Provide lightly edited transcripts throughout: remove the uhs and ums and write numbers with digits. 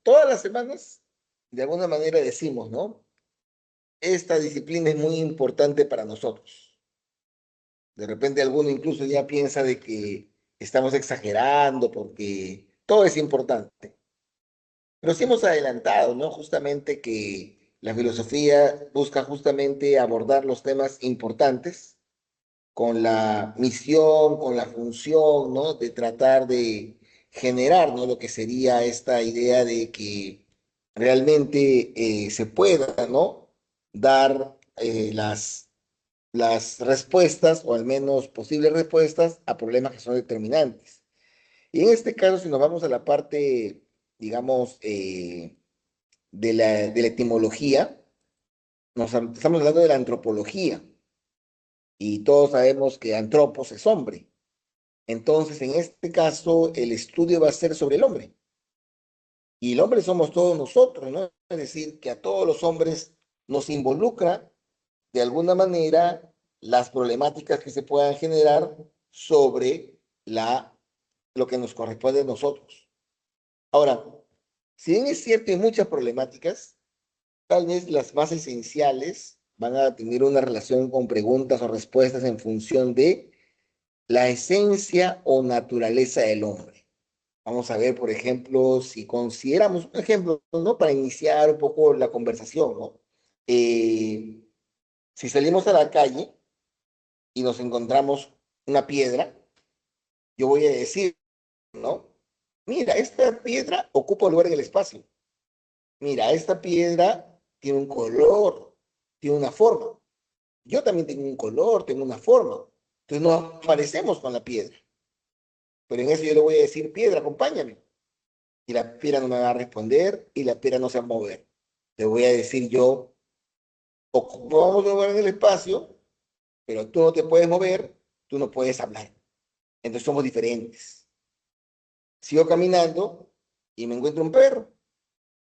todas las semanas, de alguna manera decimos, ¿no? Esta disciplina es muy importante para nosotros. De repente alguno incluso ya piensa de que estamos exagerando porque todo es importante. Pero sí hemos adelantado, ¿no? Justamente que la filosofía busca justamente abordar los temas importantes con la misión, con la función, ¿no? De tratar de generar, ¿no? Lo que sería esta idea de que realmente se pueda, ¿no? Dar las respuestas, o al menos posibles respuestas, a problemas que son determinantes. Y en este caso, si nos vamos a la parte, digamos, de la etimología, estamos hablando de la antropología, y todos sabemos que antropos es hombre. Entonces, en este caso, el estudio va a ser sobre el hombre. Y el hombre somos todos nosotros, ¿no? Es decir, que a todos los hombres nos involucra de alguna manera las problemáticas que se puedan generar sobre lo que nos corresponde a nosotros. Ahora, si bien es cierto, hay muchas problemáticas, tal vez las más esenciales van a tener una relación con preguntas o respuestas en función de la esencia o naturaleza del hombre. Vamos a ver, por ejemplo, si consideramos un ejemplo, ¿no? Para iniciar un poco la conversación, ¿no? Eh, si salimos a la calle y nos encontramos una piedra, yo voy a decir, ¿no? Mira, esta piedra ocupa un lugar en el espacio. Mira, esta piedra tiene un color, tiene una forma. Yo también tengo un color, tengo una forma. Entonces nos parecemos con la piedra. Pero en eso yo le voy a decir, piedra, acompáñame. Y la piedra no me va a responder y la piedra no se va a mover. Le voy a decir yo, ocupamos un lugar en el espacio, pero tú no te puedes mover, tú no puedes hablar. Entonces somos diferentes. Sigo caminando y me encuentro un perro.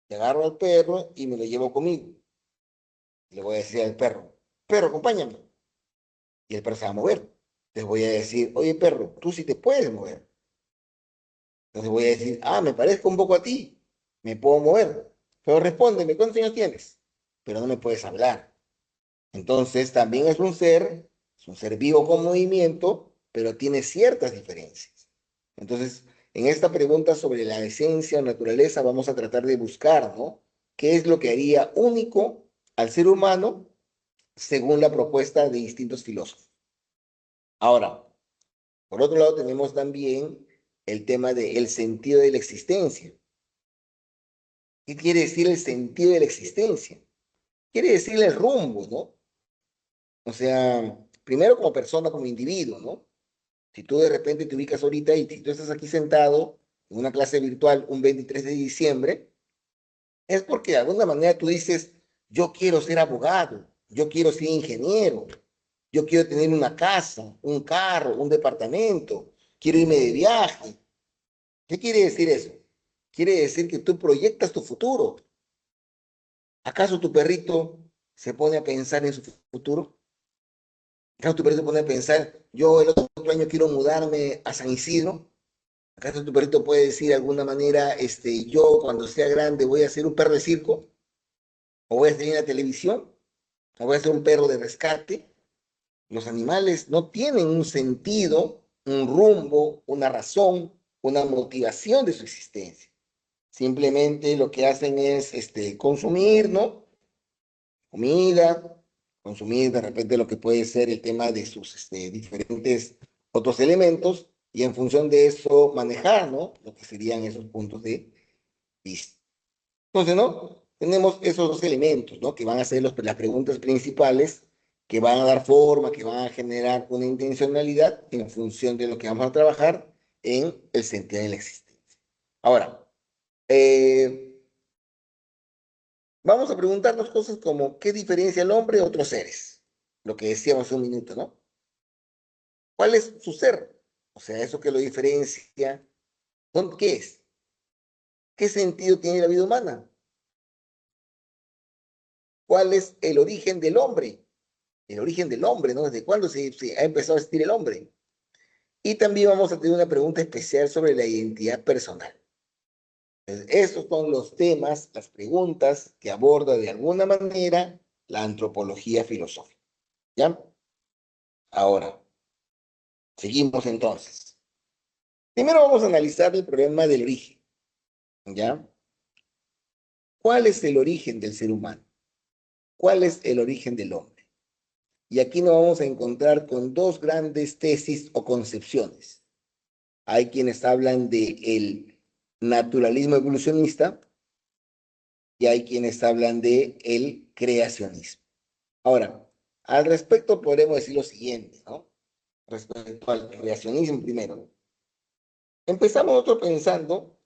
Le agarro al perro y me lo llevo conmigo. Le voy a decir al perro, perro, acompáñame. Y el perro se va a mover. Les voy a decir, oye perro, tú sí te puedes mover. Entonces voy a decir, ah, me parezco un poco a ti, me puedo mover. Pero respóndeme, ¿cuántos años tienes? Pero no me puedes hablar. Entonces también es un ser vivo con movimiento, pero tiene ciertas diferencias. Entonces, en esta pregunta sobre la esencia o naturaleza vamos a tratar de buscar, ¿no? ¿Qué es lo que haría único al ser humano según la propuesta de distintos filósofos? Ahora, por otro lado, tenemos también el tema del sentido de la existencia. ¿Qué quiere decir el sentido de la existencia? Quiere decir el rumbo, ¿no? O sea, primero como persona, como individuo, ¿no? Si tú de repente te ubicas ahorita y si tú estás aquí sentado en una clase virtual un 23 de diciembre, es porque de alguna manera tú dices, yo quiero ser abogado, yo quiero ser ingeniero, yo quiero tener una casa, un carro, un departamento, quiero irme de viaje. ¿Qué quiere decir eso? Quiere decir que tú proyectas tu futuro. ¿Acaso tu perrito se pone a pensar en su futuro? ¿Acaso tu perrito se pone a pensar, yo el otro año quiero mudarme a San Isidro? ¿Acaso tu perrito puede decir de alguna manera, yo cuando sea grande voy a ser un perro de circo? ¿O voy a salir en la televisión? ¿O voy a ser un perro de rescate? Los animales no tienen un sentido, un rumbo, una razón, una motivación de su existencia. Simplemente lo que hacen es consumir, ¿no? Comida, consumir de repente lo que puede ser el tema de sus diferentes otros elementos y en función de eso manejar, ¿no? Lo que serían esos puntos de vista. Entonces, ¿no? Tenemos esos dos elementos, ¿no? Que van a ser las preguntas principales, que van a dar forma, que van a generar una intencionalidad en función de lo que vamos a trabajar en el sentido de la existencia. Ahora, eh, vamos a preguntarnos cosas como, ¿qué diferencia el hombre de otros seres? Lo que decíamos hace un minuto, ¿no? ¿Cuál es su ser? O sea, eso que lo diferencia, ¿qué es? ¿Qué sentido tiene la vida humana? ¿Cuál es el origen del hombre? El origen del hombre, ¿no? ¿Desde cuándo se ha empezado a existir el hombre? Y también vamos a tener una pregunta especial sobre la identidad personal. Estos son los temas, las preguntas que aborda de alguna manera la antropología filosófica. ¿Ya? Ahora, seguimos entonces. Primero vamos a analizar el problema del origen. ¿Ya? ¿Cuál es el origen del ser humano? ¿Cuál es el origen del hombre? Y aquí nos vamos a encontrar con dos grandes tesis o concepciones. Hay quienes hablan de el naturalismo evolucionista y hay quienes hablan de el creacionismo. Ahora, al respecto podemos decir lo siguiente, ¿no? Respecto al creacionismo primero. Empezamos nosotros pensando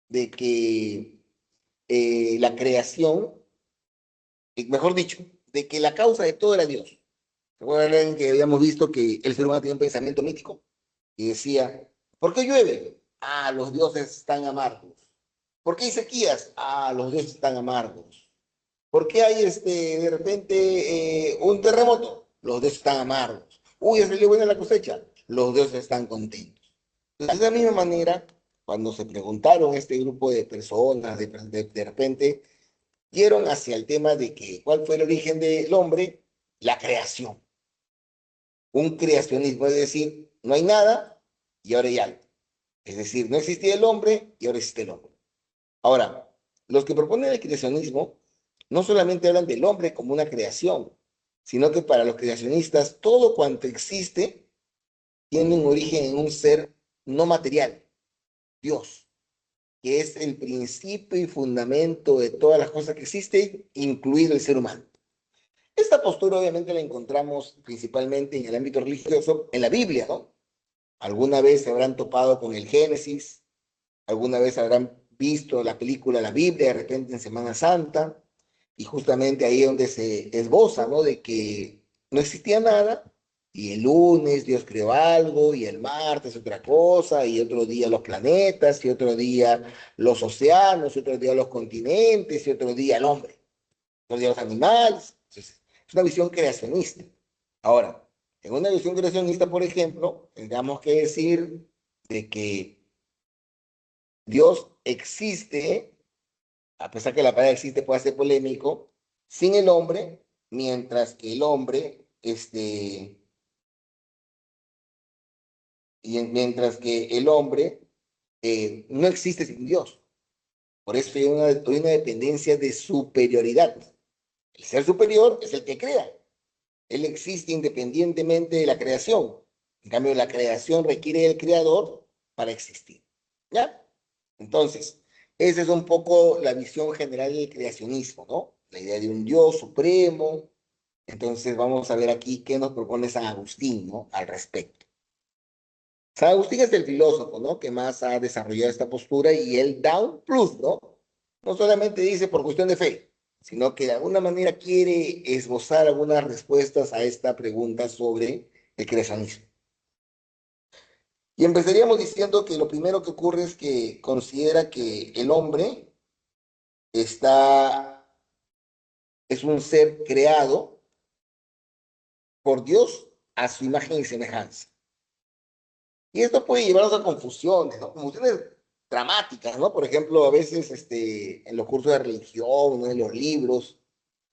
de que la creación, mejor dicho, de que la causa de todo era Dios. Recuerden que habíamos visto que el ser humano tenía un pensamiento mítico y decía, ¿por qué llueve? Ah, los dioses están amargos. ¿Por qué hay sequías? Ah, los dioses están amargos. ¿Por qué hay de repente un terremoto? Los dioses están amargos. Uy, ya salió buena la cosecha. Los dioses están contentos. De la misma manera, cuando se preguntaron este grupo de personas, de repente, dieron hacia el tema de que cuál fue el origen del hombre, la creación. Un creacionismo, es decir, no hay nada y ahora hay algo. Es decir, no existía el hombre y ahora existe el hombre. Ahora, los que proponen el creacionismo no solamente hablan del hombre como una creación, sino que para los creacionistas todo cuanto existe tiene un origen en un ser no material, Dios, que es el principio y fundamento de todas las cosas que existen, incluido el ser humano. Esta postura obviamente la encontramos principalmente en el ámbito religioso, en la Biblia, ¿no? Alguna vez se habrán topado con el Génesis, alguna vez habrán visto la película La Biblia de repente en Semana Santa, y justamente ahí es donde se esboza, ¿no? De que no existía nada, y el lunes Dios creó algo, y el martes otra cosa, y otro día los planetas, y otro día los océanos, y otro día los continentes, y otro día el hombre, otro día los animales. Entonces, es una visión creacionista. Ahora, en una visión creacionista, por ejemplo, tendríamos que decir de que Dios existe, a pesar que la palabra existe puede ser polémico, sin el hombre, mientras que el hombre, mientras que el hombre no existe sin Dios. Por eso hay una dependencia de superioridad. El ser superior es el que crea. Él existe independientemente de la creación. En cambio, la creación requiere del creador para existir. ¿Ya? Entonces, esa es un poco la visión general del creacionismo, ¿no? La idea de un Dios supremo. Entonces, vamos a ver aquí qué nos propone San Agustín, ¿no? Al respecto. San Agustín es el filósofo, ¿no? Que más ha desarrollado esta postura y él da un plus, ¿no? No solamente dice por cuestión de fe, sino que de alguna manera quiere esbozar algunas respuestas a esta pregunta sobre el creacionismo. Y empezaríamos diciendo que lo primero que ocurre es que considera que el hombre está, es un ser creado por Dios a su imagen y semejanza. Y esto puede llevarnos a confusiones, ¿no? Confusiones dramáticas, ¿no? Por ejemplo, a veces en los cursos de religión, ¿no? En los libros,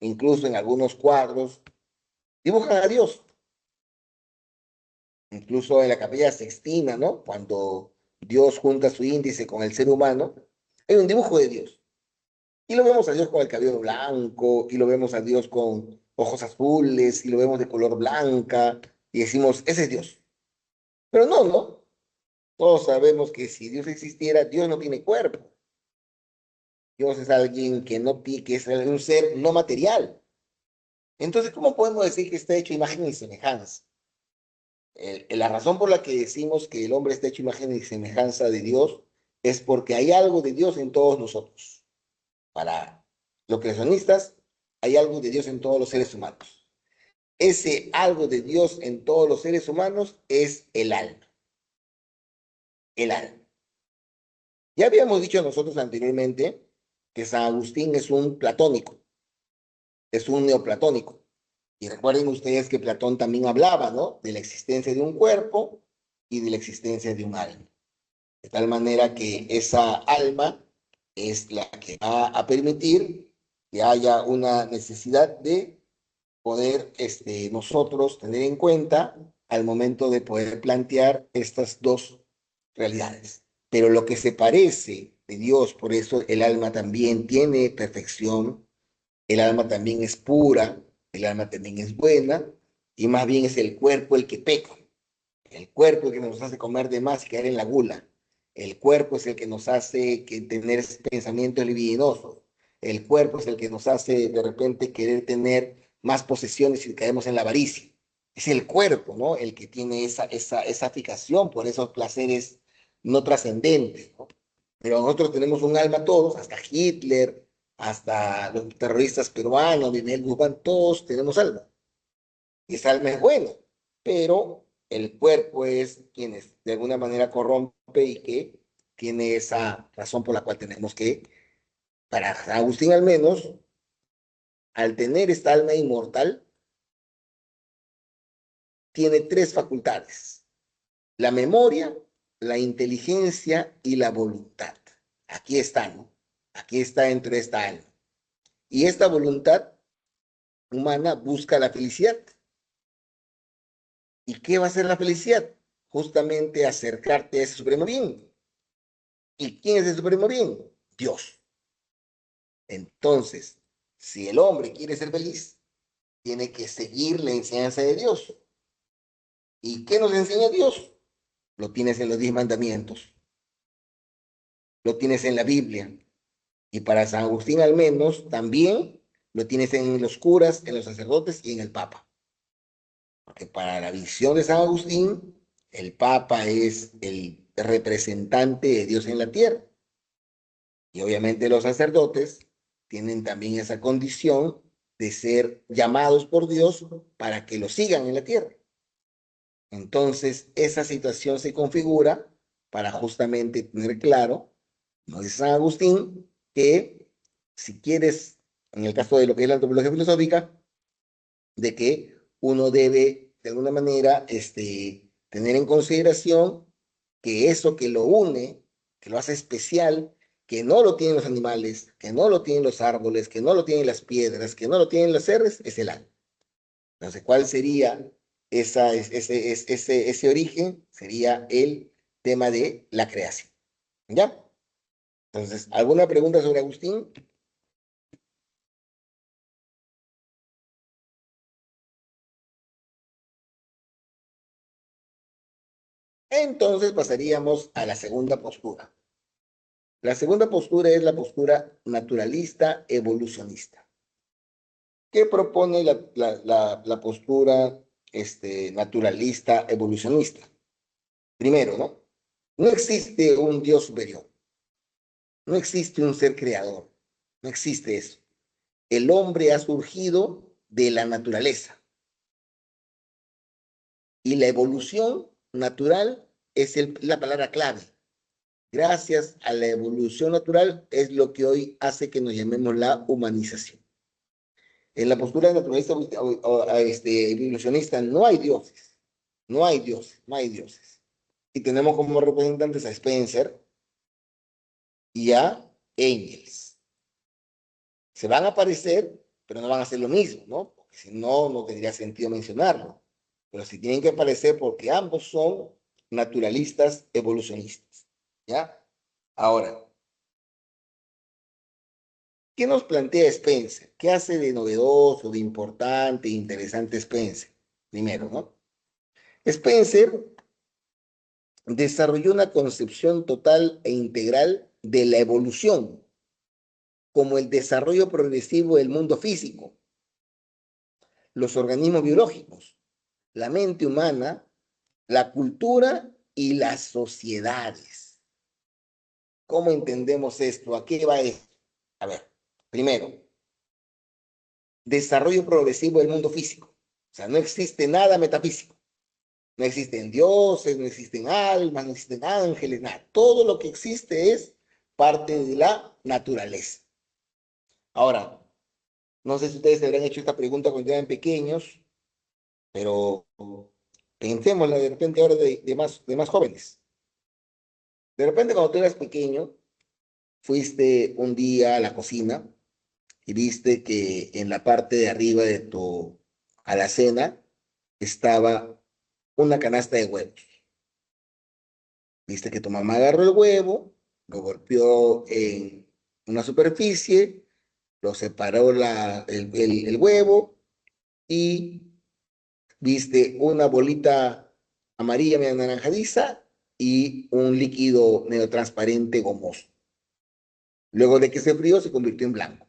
incluso en algunos cuadros, dibujan a Dios. Incluso en la Capilla Sixtina, ¿no? Cuando Dios junta su índice con el ser humano, hay un dibujo de Dios. Y lo vemos a Dios con el cabello blanco, y lo vemos a Dios con ojos azules, y lo vemos de color blanca, y decimos, ese es Dios. Pero no, ¿no? Todos sabemos que si Dios existiera, Dios no tiene cuerpo. Dios es alguien que no tiene, que es un ser no material. Entonces, ¿cómo podemos decir que está hecho imagen y semejanza? La razón por la que decimos que el hombre está hecho imagen y semejanza de Dios es porque hay algo de Dios en todos nosotros. Para los creacionistas, hay algo de Dios en todos los seres humanos. Ese algo de Dios en todos los seres humanos es el alma. El alma. Ya habíamos dicho nosotros anteriormente que San Agustín es un platónico, es un neoplatónico. Y recuerden ustedes que Platón también hablaba, ¿no? De la existencia de un cuerpo y de la existencia de un alma. De tal manera que esa alma es la que va a permitir que haya una necesidad de poder nosotros tener en cuenta al momento de poder plantear estas dos realidades. Pero lo que se parece de Dios, por eso el alma también tiene perfección, el alma también es pura, el alma también es buena, y más bien es el cuerpo el que peca. El cuerpo es el que nos hace comer de más y caer en la gula. El cuerpo es el que nos hace tener pensamientos libidinosos. El cuerpo es el que nos hace de repente querer tener más posesiones y caemos en la avaricia. Es el cuerpo, ¿no? El que tiene esa fijación por esos placeres no trascendentes, ¿no? Pero nosotros tenemos un alma todos, hasta Hitler, hasta los terroristas peruanos, Miguel Guzmán, todos tenemos alma. Y esa alma es buena, pero el cuerpo es quien de alguna manera corrompe y que tiene esa razón por la cual tenemos que, para San Agustín al menos, al tener esta alma inmortal, tiene tres facultades: la memoria, la inteligencia y la voluntad. Aquí está, ¿no? Aquí está dentro de esta alma. Y esta voluntad humana busca la felicidad. ¿Y qué va a ser la felicidad? Justamente acercarte a ese supremo bien. ¿Y quién es el supremo bien? Dios. Entonces, si el hombre quiere ser feliz, tiene que seguir la enseñanza de Dios. ¿Y qué nos enseña Dios? Lo tienes en los 10 mandamientos, lo tienes en la Biblia. Y para San Agustín al menos, también lo tienes en los curas, en los sacerdotes y en el Papa. Porque para la visión de San Agustín, el Papa es el representante de Dios en la tierra. Y obviamente los sacerdotes tienen también esa condición de ser llamados por Dios para que lo sigan en la tierra. Entonces, esa situación se configura para justamente tener claro, nos dice San Agustín, que si quieres, en el caso de lo que es la antropología filosófica, de que uno debe, de alguna manera, tener en consideración que eso que lo une, que lo hace especial, que no lo tienen los animales, que no lo tienen los árboles, que no lo tienen las piedras, que no lo tienen los seres, es el alma. Entonces, ¿cuál sería ese origen? Sería el tema de la creación. ¿Ya? Entonces, ¿alguna pregunta sobre Agustín? Entonces pasaríamos a la segunda postura. La segunda postura es la postura naturalista evolucionista. ¿Qué propone la postura naturalista evolucionista? Primero, ¿no? No existe un Dios superior, no existe un ser creador, no existe eso. El hombre ha surgido de la naturaleza y la evolución natural es la palabra clave. Gracias a la evolución natural es lo que hoy hace que nos llamemos la humanización. En la postura naturalista evolucionista no hay dioses, no hay dioses, no hay dioses. Y tenemos como representantes a Spencer y a Engels. Se van a parecer, pero no van a ser lo mismo, ¿no? Porque si no, no tendría sentido mencionarlo. Pero sí tienen que parecer porque ambos son naturalistas evolucionistas, ¿ya? Ahora, ¿qué nos plantea Spencer? ¿Qué hace de novedoso, de importante, interesante Spencer? Primero, ¿no? Spencer desarrolló una concepción total e integral de la evolución como el desarrollo progresivo del mundo físico, los organismos biológicos, la mente humana, la cultura y las sociedades. ¿Cómo entendemos esto? ¿A qué va esto? A ver, primero, desarrollo progresivo del mundo físico. O sea, no existe nada metafísico. No existen dioses, no existen almas, no existen ángeles, nada. Todo lo que existe es parte de la naturaleza. Ahora, no sé si ustedes se habrán hecho esta pregunta cuando eran pequeños, pero pensémosla de repente ahora de más jóvenes. De repente cuando tú eras pequeño, fuiste un día a la cocina y viste que en la parte de arriba de tu alacena estaba una canasta de huevos. Viste que tu mamá agarró el huevo, lo golpeó en una superficie, lo separó el huevo y viste una bolita amarilla medio anaranjadiza y un líquido medio transparente gomoso. Luego de que se frío, se convirtió en blanco.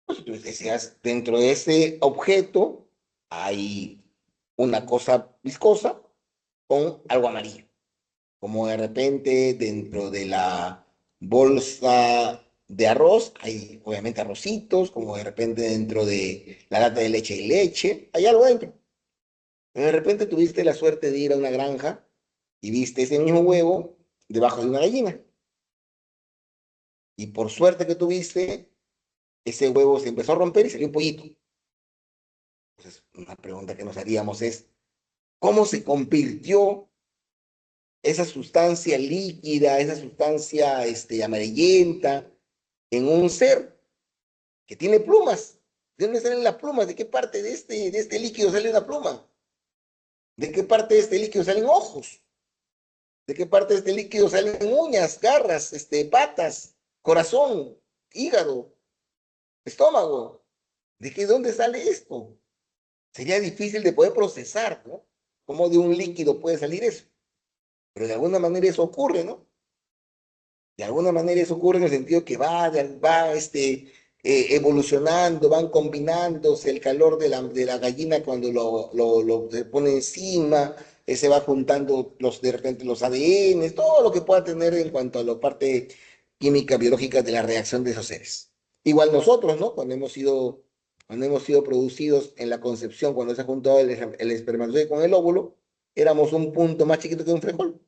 Pues tú decías, dentro de ese objeto hay una cosa viscosa con algo amarillo. Como de repente dentro de la bolsa de arroz hay obviamente arrocitos, como de repente dentro de la lata de leche y leche, hay algo dentro. De repente tuviste la suerte de ir a una granja y viste ese mismo huevo debajo de una gallina. Y por suerte que tuviste, ese huevo se empezó a romper y salió un pollito. Entonces, una pregunta que nos haríamos es, ¿cómo se convirtió esa sustancia líquida, esa sustancia amarillenta, en un ser que tiene plumas? ¿De dónde salen las plumas? ¿De qué parte de este líquido sale una pluma? ¿De qué parte de este líquido salen ojos? ¿De qué parte de este líquido salen uñas, garras, patas, corazón, hígado, estómago? ¿Dónde sale esto? Sería difícil de poder procesar, ¿no? ¿Cómo de un líquido puede salir eso? Pero de alguna manera eso ocurre, ¿no? De alguna manera eso ocurre en el sentido que evolucionando, van combinándose el calor de la gallina cuando se pone encima, se va juntando de repente los ADN, todo lo que pueda tener en cuanto a la parte química, biológica de la reacción de esos seres. Igual nosotros, ¿no? Cuando hemos sido producidos en la concepción, cuando se ha juntado el espermatozoide con el óvulo, éramos un punto más chiquito que un frijol.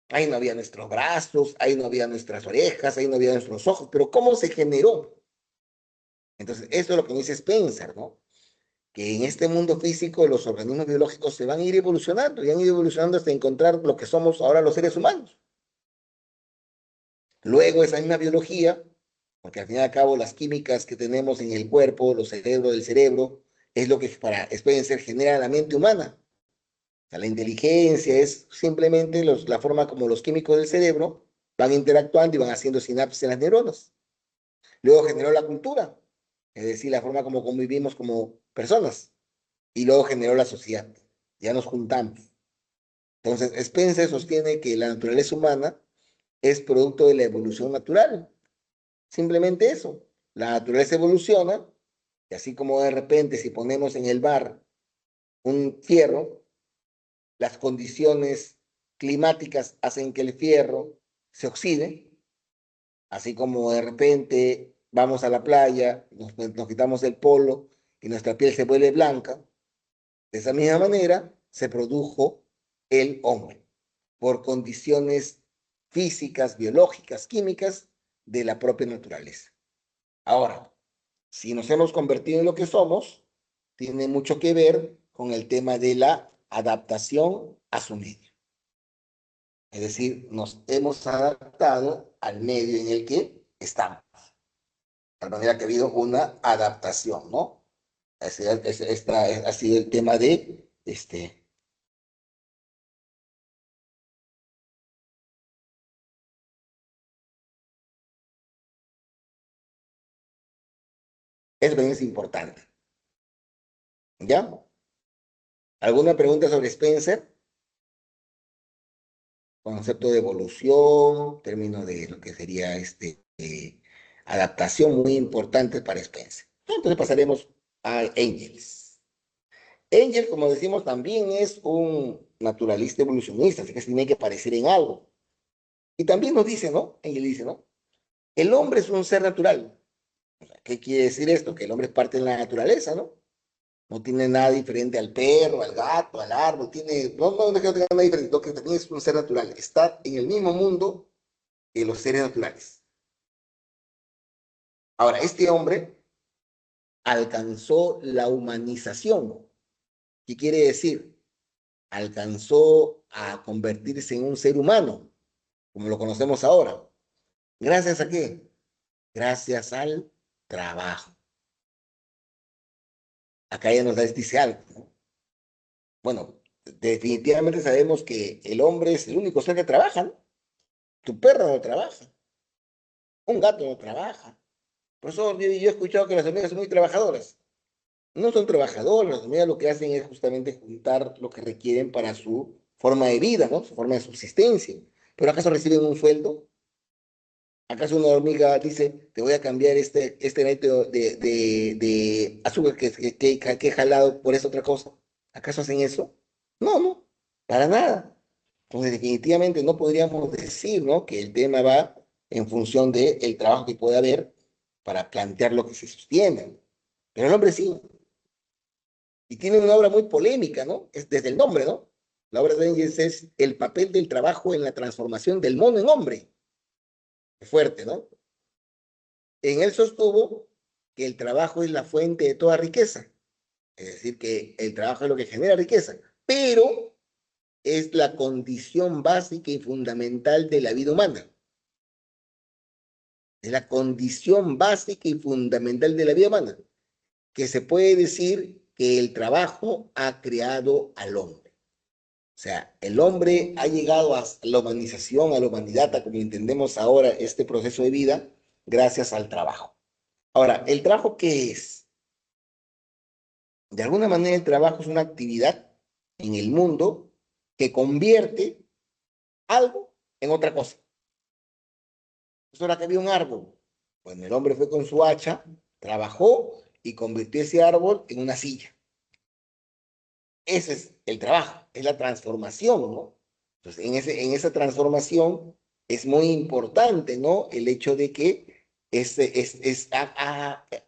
Ahí no había nuestros brazos, ahí no había nuestras orejas, ahí no había nuestros ojos, pero ¿cómo se generó? Entonces, eso es lo que dice Spencer, ¿no? Que en este mundo físico los organismos biológicos se van a ir evolucionando y han ido evolucionando hasta encontrar lo que somos ahora los seres humanos. Luego, esa misma biología, porque al fin y al cabo las químicas que tenemos en el cuerpo, los cerebros del cerebro, es lo que para Spencer genera la mente humana. O sea, la inteligencia es simplemente la forma como los químicos del cerebro van interactuando y van haciendo sinapsis en las neuronas. Luego generó la cultura, es decir, la forma como convivimos como personas. Y luego generó la sociedad. Ya nos juntamos. Entonces, Spencer sostiene que la naturaleza humana es producto de la evolución natural. Simplemente eso. La naturaleza evoluciona y así como de repente si ponemos en el bar un fierro, las condiciones climáticas hacen que el fierro se oxide, así como de repente vamos a la playa, nos quitamos el polo y nuestra piel se vuelve blanca, de esa misma manera se produjo el hombre por condiciones físicas, biológicas, químicas de la propia naturaleza. Ahora, si nos hemos convertido en lo que somos, tiene mucho que ver con el tema de la adaptación a su medio. Es decir, nos hemos adaptado al medio en el que estamos. De manera que ha habido una adaptación, ¿no? Ha sido el tema de, eso también es importante. ¿Ya? ¿Alguna pregunta sobre Spencer? Concepto de evolución, término de lo que sería adaptación muy importante para Spencer. Entonces pasaremos a Engels. Engels, como decimos, también es un naturalista evolucionista, así que se tiene que parecer en algo. Y también nos dice, ¿no? Engels dice, ¿no? El hombre es un ser natural. ¿Qué quiere decir esto? Que el hombre es parte de la naturaleza, ¿no? No tiene nada diferente al perro, al gato, al árbol, no que no tenga nada diferente, lo que también es un ser natural. Está en el mismo mundo que los seres naturales. Ahora, este hombre alcanzó la humanización. ¿Qué quiere decir? Alcanzó a convertirse en un ser humano, como lo conocemos ahora. ¿Gracias a qué? Gracias al trabajo. Acá ya nos dice algo, ¿no? Bueno, definitivamente sabemos que el hombre es el único ser que trabaja, ¿no? Tu perro no trabaja, un gato no trabaja. Por eso yo he escuchado que las hormigas son muy trabajadoras. No son trabajadoras, las hormigas lo que hacen es justamente juntar lo que requieren para su forma de vida, ¿no? Su forma de subsistencia. ¿Pero acaso reciben un sueldo? ¿Acaso una hormiga dice, te voy a cambiar este neto de azúcar que he jalado por esta otra cosa? ¿Acaso hacen eso? No, no, para nada. Entonces, definitivamente no podríamos decir, ¿no?, que el tema va en función del trabajo que puede haber para plantear lo que se sostiene. Pero el hombre sí. Y tiene una obra muy polémica, ¿no? Es desde el nombre, ¿no? La obra de Engels es el papel del trabajo en la transformación del mono en hombre. Fuerte, ¿no? En él sostuvo que el trabajo es la fuente de toda riqueza, es decir, que el trabajo es lo que genera riqueza, pero es la condición básica y fundamental de la vida humana. Es la condición básica y fundamental de la vida humana, que se puede decir que el trabajo ha creado al hombre. O sea, el hombre ha llegado a la humanización, a la humanidad, a como entendemos ahora este proceso de vida, gracias al trabajo. Ahora, ¿el trabajo qué es? De alguna manera el trabajo es una actividad en el mundo que convierte algo en otra cosa. Eso era que había un árbol. Bueno, el hombre fue con su hacha, trabajó y convirtió ese árbol en una silla. Ese es el trabajo, es la transformación, ¿no? Entonces, en esa transformación es muy importante, ¿no? El hecho de que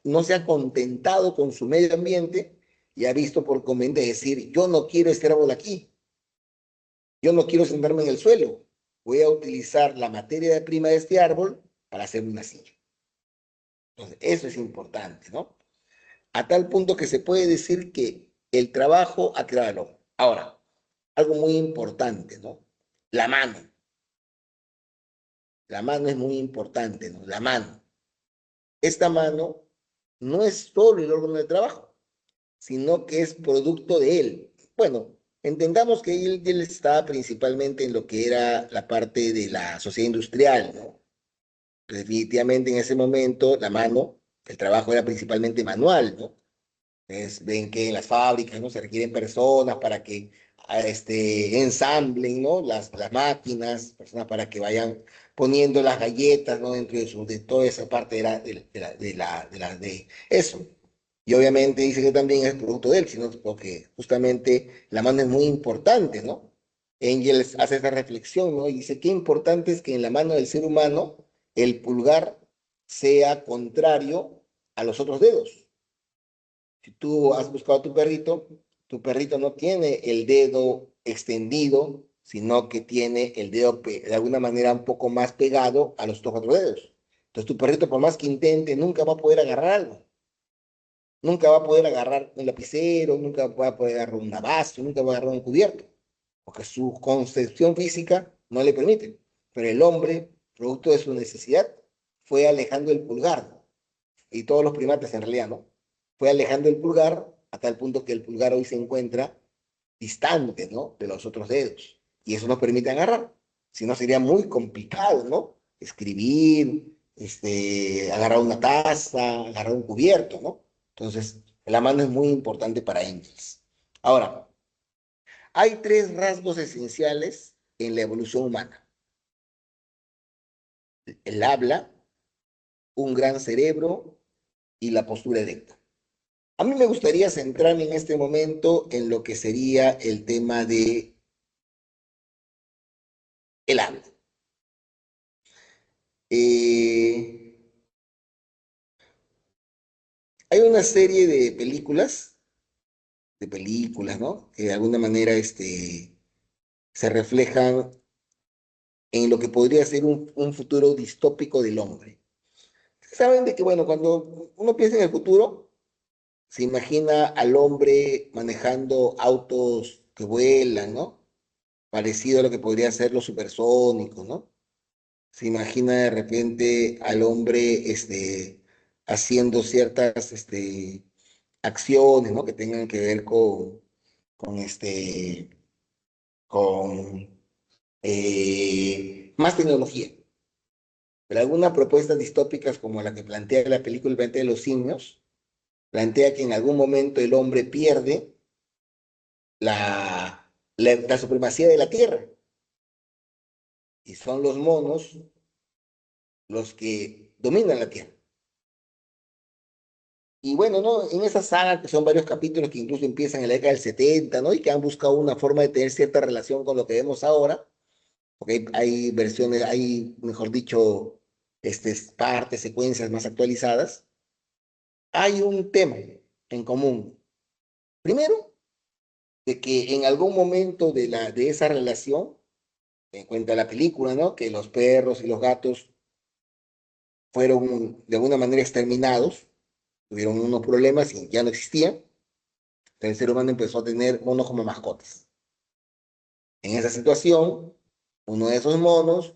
no se ha contentado con su medio ambiente y ha visto por conveniente decir, yo no quiero este árbol aquí, yo no quiero sentarme en el suelo, voy a utilizar la materia prima de este árbol para hacer una silla. Entonces, eso es importante, ¿no? A tal punto que se puede decir que el trabajo ha creado al hombre. Ahora, algo muy importante, ¿no? La mano. La mano es muy importante, ¿no? La mano. Esta mano no es solo el órgano de trabajo, sino que es producto de él. Bueno, entendamos que él estaba principalmente en lo que era la parte de la sociedad industrial, ¿no? Definitivamente en ese momento la mano, el trabajo era principalmente manual, ¿no? Ven que en las fábricas, ¿no?, se requieren personas para que ensamblen, ¿no?, las máquinas, personas para que vayan poniendo las galletas, ¿no?, dentro de toda esa parte de eso. Y obviamente dice que también es producto de él, sino porque justamente la mano es muy importante, ¿no? Engels hace esa reflexión, ¿no? Y dice, qué importante es que en la mano del ser humano el pulgar sea contrario a los otros dedos. Si tú has buscado a tu perrito no tiene el dedo extendido, sino que tiene el dedo de alguna manera un poco más pegado a los otros cuatro dedos. Entonces tu perrito, por más que intente, nunca va a poder agarrar algo. Nunca va a poder agarrar un lapicero, nunca va a poder agarrar un vaso, nunca va a agarrar un cubierto, porque su concepción física no le permite. Pero el hombre, producto de su necesidad, fue alejando el pulgar, ¿no? Y todos los primates en realidad, ¿no? Fue alejando el pulgar a tal punto que el pulgar hoy se encuentra distante, ¿no?, de los otros dedos. Y eso nos permite agarrar. Si no, sería muy complicado, ¿no? Escribir, agarrar una taza, agarrar un cubierto, ¿no? Entonces, la mano es muy importante para Engels. Ahora, hay tres rasgos esenciales en la evolución humana: el habla, un gran cerebro y la postura erecta. A mí me gustaría centrarme en este momento en lo que sería el tema de el habla. Eh, Hay una serie de películas, ¿no?, que de alguna manera se reflejan en lo que podría ser un futuro distópico del hombre. Saben de que, bueno, cuando uno piensa en el futuro, se imagina al hombre manejando autos que vuelan, ¿no? Parecido a lo que podría ser los supersónicos, ¿no? Se imagina de repente al hombre haciendo ciertas acciones, ¿no? Que tengan que ver con, con más tecnología. Pero algunas propuestas distópicas como la que plantea la película El planeta de los simios, plantea que en algún momento el hombre pierde la supremacía de la Tierra y son los monos los que dominan la Tierra. Y bueno, ¿no? En esa saga, que son varios capítulos que incluso empiezan en la década del 70, ¿no? Y que han buscado una forma de tener cierta relación con lo que vemos ahora, porque hay versiones, hay, mejor dicho, partes, secuencias más actualizadas. Hay un tema en común. Primero, de que en algún momento de esa relación, en cuenta la película, ¿no? Que los perros y los gatos fueron de alguna manera exterminados, tuvieron unos problemas y ya no existían. El ser humano empezó a tener monos como mascotas. En esa situación, uno de esos monos,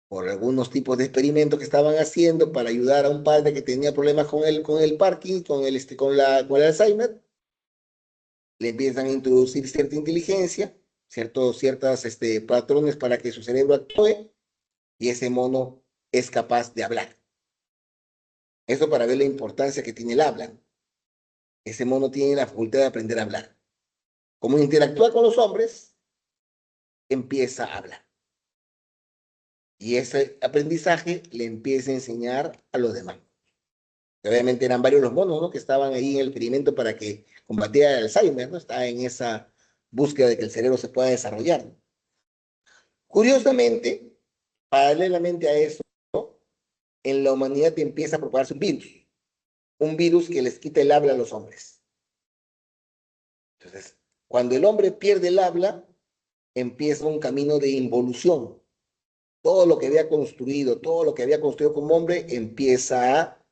por algunos tipos de experimentos que estaban haciendo para ayudar a un padre que tenía problemas con el Parkinson, con el Alzheimer, le empiezan a introducir cierta inteligencia, ciertas patrones para que su cerebro actúe y ese mono es capaz de hablar. Eso para ver la importancia que tiene el habla. Ese mono tiene la facultad de aprender a hablar. Como interactúa con los hombres, empieza a hablar. Y ese aprendizaje le empieza a enseñar a los demás. Obviamente eran varios los monos, ¿no? Que estaban ahí en el experimento para que combatiera el Alzheimer, ¿no? Estaba en esa búsqueda de que el cerebro se pueda desarrollar. Curiosamente, paralelamente a eso, en la humanidad empieza a propagarse un virus que les quita el habla a los hombres. Entonces, cuando el hombre pierde el habla, empieza un camino de involución. Todo lo que había construido, todo lo que había construido como hombre, empieza a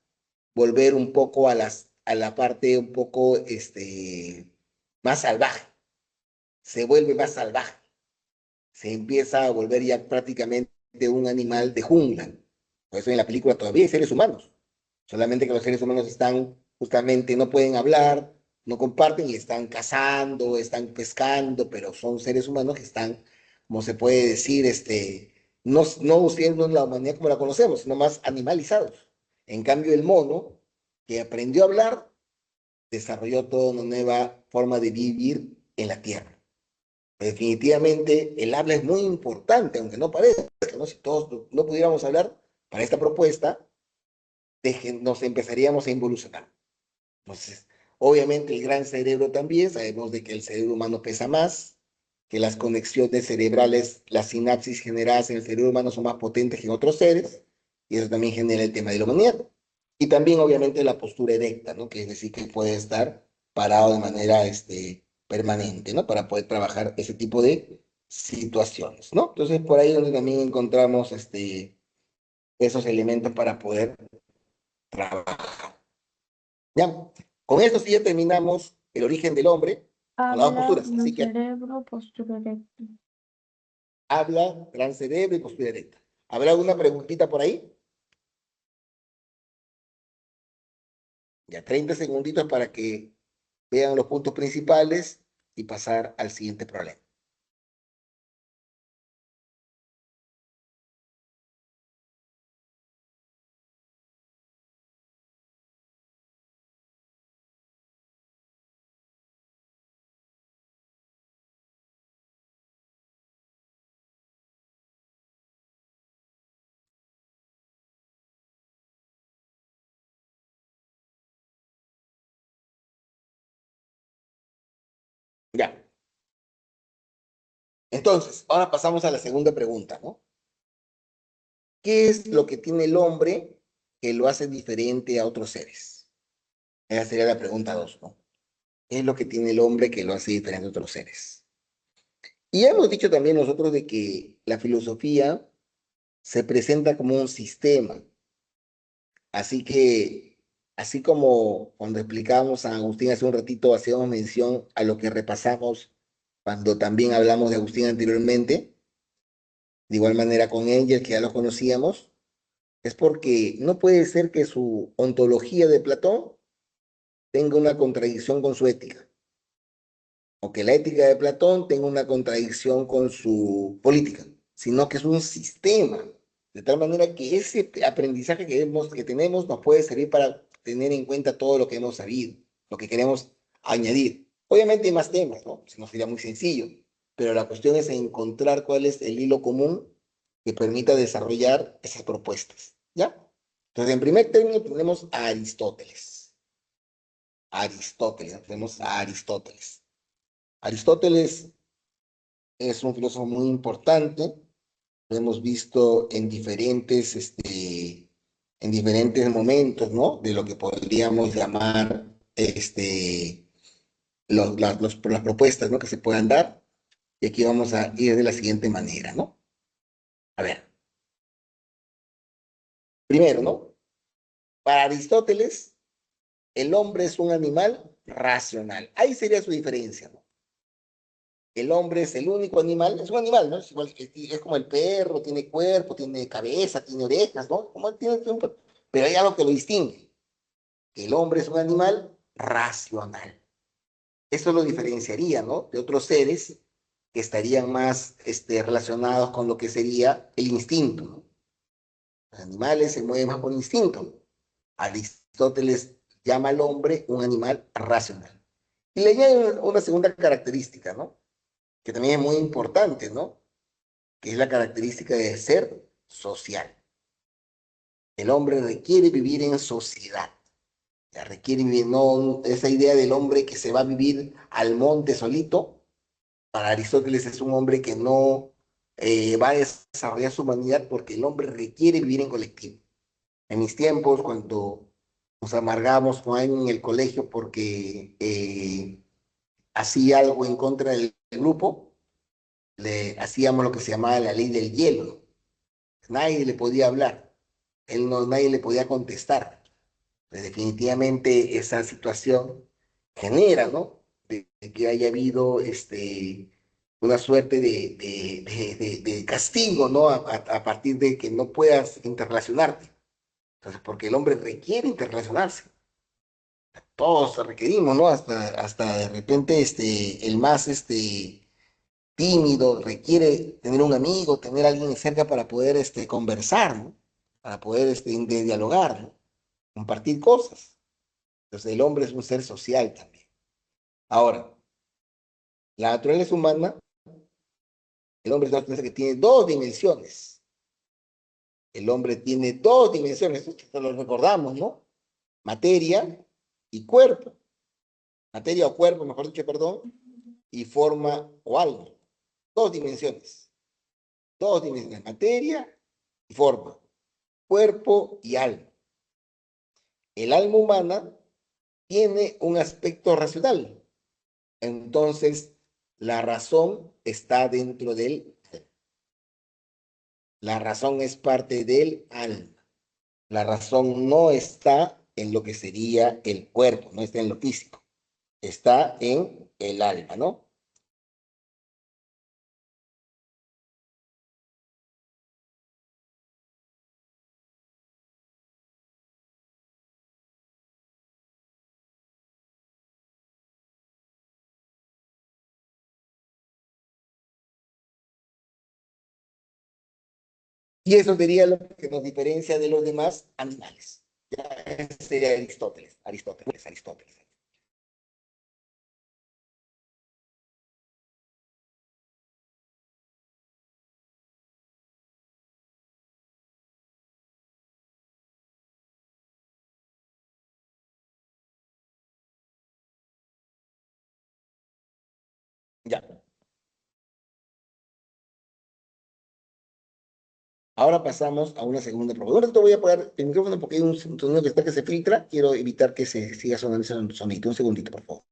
volver un poco a la parte un poco más salvaje. Se vuelve más salvaje. Se empieza a volver ya prácticamente un animal de jungla. Por eso en la película todavía hay seres humanos. Solamente que los seres humanos están justamente, no pueden hablar, no comparten y están cazando, están pescando, pero son seres humanos que están, como se puede decir, no siendo la humanidad como la conocemos, sino más animalizados. En cambio, el mono, que aprendió a hablar, desarrolló toda una nueva forma de vivir en la Tierra. Definitivamente, el habla es muy importante, aunque no parezca, ¿no? Si todos no pudiéramos hablar para esta propuesta, nos empezaríamos a involucionar. Entonces, obviamente el gran cerebro también, sabemos de que el cerebro humano pesa más, que las conexiones cerebrales, las sinapsis generadas en el cerebro humano son más potentes que en otros seres, y eso también genera el tema de la humanidad. Y también, obviamente, la postura erecta, ¿no? Que es decir, que puede estar parado de manera permanente, ¿no? Para poder trabajar ese tipo de situaciones, ¿no? Entonces, por ahí donde también encontramos esos elementos para poder trabajar. Ya, con esto sí ya terminamos el origen del hombre con las dos Habla, posturas. no Así que cerebro, postura erecta. habla, gran cerebro y postura erecta. ¿Habrá alguna preguntita por ahí? Ya 30 segunditos para que vean los puntos principales y pasar al siguiente problema. Ya. Entonces, ahora pasamos a la segunda pregunta, ¿no? ¿Qué es lo que tiene el hombre que lo hace diferente a otros seres? Esa sería la pregunta dos, ¿no? ¿Qué es lo que tiene el hombre que lo hace diferente a otros seres? Y ya hemos dicho también nosotros de que la filosofía se presenta como un sistema. Así que, así como cuando explicábamos a Agustín hace un ratito, hacíamos mención a lo que repasamos cuando también hablamos de Agustín anteriormente, De igual manera con Engels, que ya lo conocíamos, es porque no puede ser que su ontología de Platón tenga una contradicción con su ética, o que la ética de Platón tenga una contradicción con su política, sino que es un sistema, de tal manera que ese aprendizaje que tenemos nos puede servir para tener en cuenta todo lo que hemos sabido, lo que queremos añadir. Obviamente hay más temas, ¿no? Si no sería muy sencillo, pero la cuestión es encontrar cuál es el hilo común que permita desarrollar esas propuestas, ¿ya? Entonces, en primer término tenemos a Aristóteles. Aristóteles, tenemos a Aristóteles. Aristóteles es un filósofo muy importante, lo hemos visto en diferentes momentos, ¿no? De lo que podríamos llamar las propuestas, ¿no? Que se puedan dar. Y aquí vamos a ir de la siguiente manera, ¿no? A ver, primero, ¿no? Para Aristóteles, el hombre es un animal racional. Ahí sería su diferencia, ¿no? El hombre es el único animal, es un animal, ¿no? Es igual, es como el perro, tiene cuerpo, tiene cabeza, tiene orejas, ¿no? Como él tiene, pero hay algo que lo distingue. El hombre es un animal racional. Eso lo diferenciaría, ¿no? De otros seres que estarían más relacionados con lo que sería el instinto, ¿no? Los animales se mueven más por instinto. Aristóteles llama al hombre un animal racional. Y le añade una segunda característica, ¿no? Que también es muy importante, ¿no? Que es la característica de ser social. El hombre requiere vivir en sociedad. Ya requiere vivir, no esa idea del hombre que se va a vivir al monte solito. Para Aristóteles es un hombre que no va a desarrollar su humanidad porque el hombre requiere vivir en colectivo. En mis tiempos, cuando nos amargamos con alguien en el colegio porque hacía algo en contra del grupo, le hacíamos lo que se llamaba la ley del hielo. Nadie le podía hablar, él no, nadie le podía contestar. Pues definitivamente esa situación genera, ¿no? De que haya habido una suerte de castigo, ¿no? A partir de que no puedas interrelacionarte. Entonces, porque el hombre requiere interrelacionarse. Todos requerimos, ¿no? Hasta de repente el más tímido requiere tener un amigo, tener a alguien cerca para poder conversar, ¿no? Para poder dialogar, ¿no? Compartir cosas. Entonces, el hombre es un ser social también. Ahora, la naturaleza humana, el hombre es una naturaleza que tiene dos dimensiones. El hombre tiene dos dimensiones, esto lo recordamos, ¿no? Materia y cuerpo. Materia o cuerpo, mejor dicho, perdón, y forma o alma. Dos dimensiones. Dos dimensiones, materia y forma. Cuerpo y alma. El alma humana tiene un aspecto racional. Entonces, la razón está dentro del La razón es parte del alma. La razón no está en lo que sería el cuerpo, no está en lo físico, está en el alma, ¿no? Y eso sería lo que nos diferencia de los demás animales. Ya, ese sería Aristóteles, Aristóteles, Aristóteles. Ya. Ahora pasamos a una segunda prueba. Ahora te voy a apagar el micrófono porque hay un sonido que está que se filtra. Quiero evitar que se siga sonando ese sonido. Un segundito, por favor.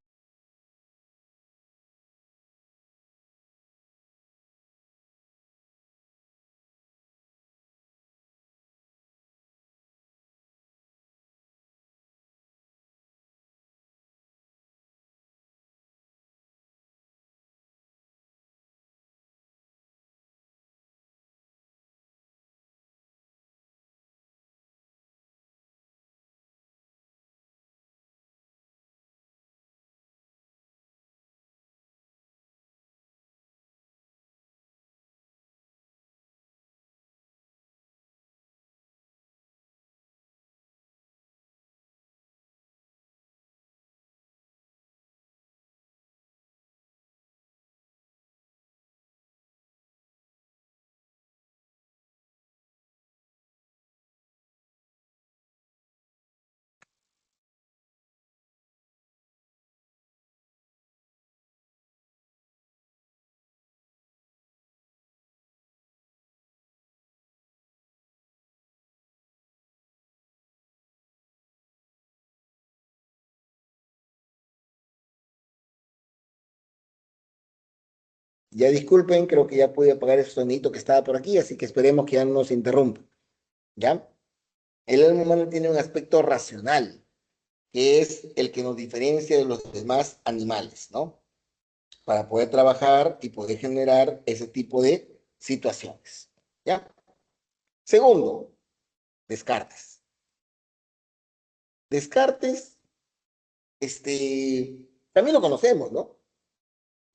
Ya disculpen, creo que ya pude apagar ese sonidito que estaba por aquí, así que esperemos que ya no nos interrumpa. ¿Ya? El alma humana tiene un aspecto racional, que es el que nos diferencia de los demás animales, ¿no? Para poder trabajar y poder generar ese tipo de situaciones. ¿Ya? Segundo, Descartes. Descartes, también lo conocemos, ¿no?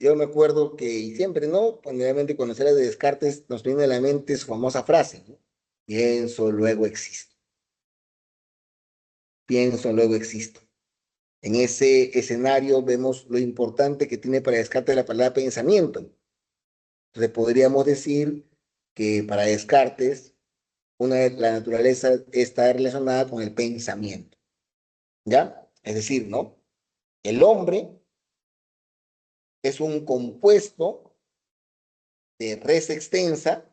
Yo me acuerdo que, y siempre, ¿no? Generalmente cuando se habla de Descartes nos viene a la mente su famosa frase, ¿no? Pienso, luego existo. Pienso, luego existo. En ese escenario vemos lo importante que tiene para Descartes la palabra pensamiento. Entonces podríamos decir que para Descartes la naturaleza está relacionada con el pensamiento, ¿ya? Es decir, ¿no? El hombre es un compuesto de res extensa,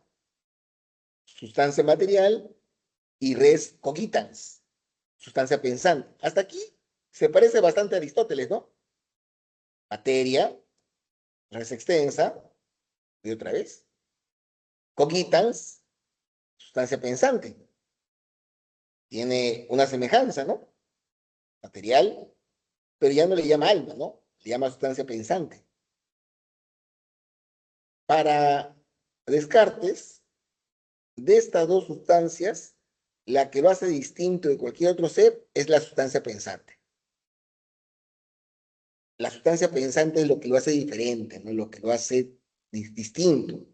sustancia material, y res cogitans, sustancia pensante. Hasta aquí se parece bastante a Aristóteles, ¿no? Materia, res extensa, y otra vez, cogitans, sustancia pensante. Tiene una semejanza, ¿no? Material, pero ya no le llama alma, ¿no? Le llama sustancia pensante. Para Descartes, de estas dos sustancias, la que lo hace distinto de cualquier otro ser es la sustancia pensante. La sustancia pensante es lo que lo hace diferente, ¿no? Lo que lo hace distinto.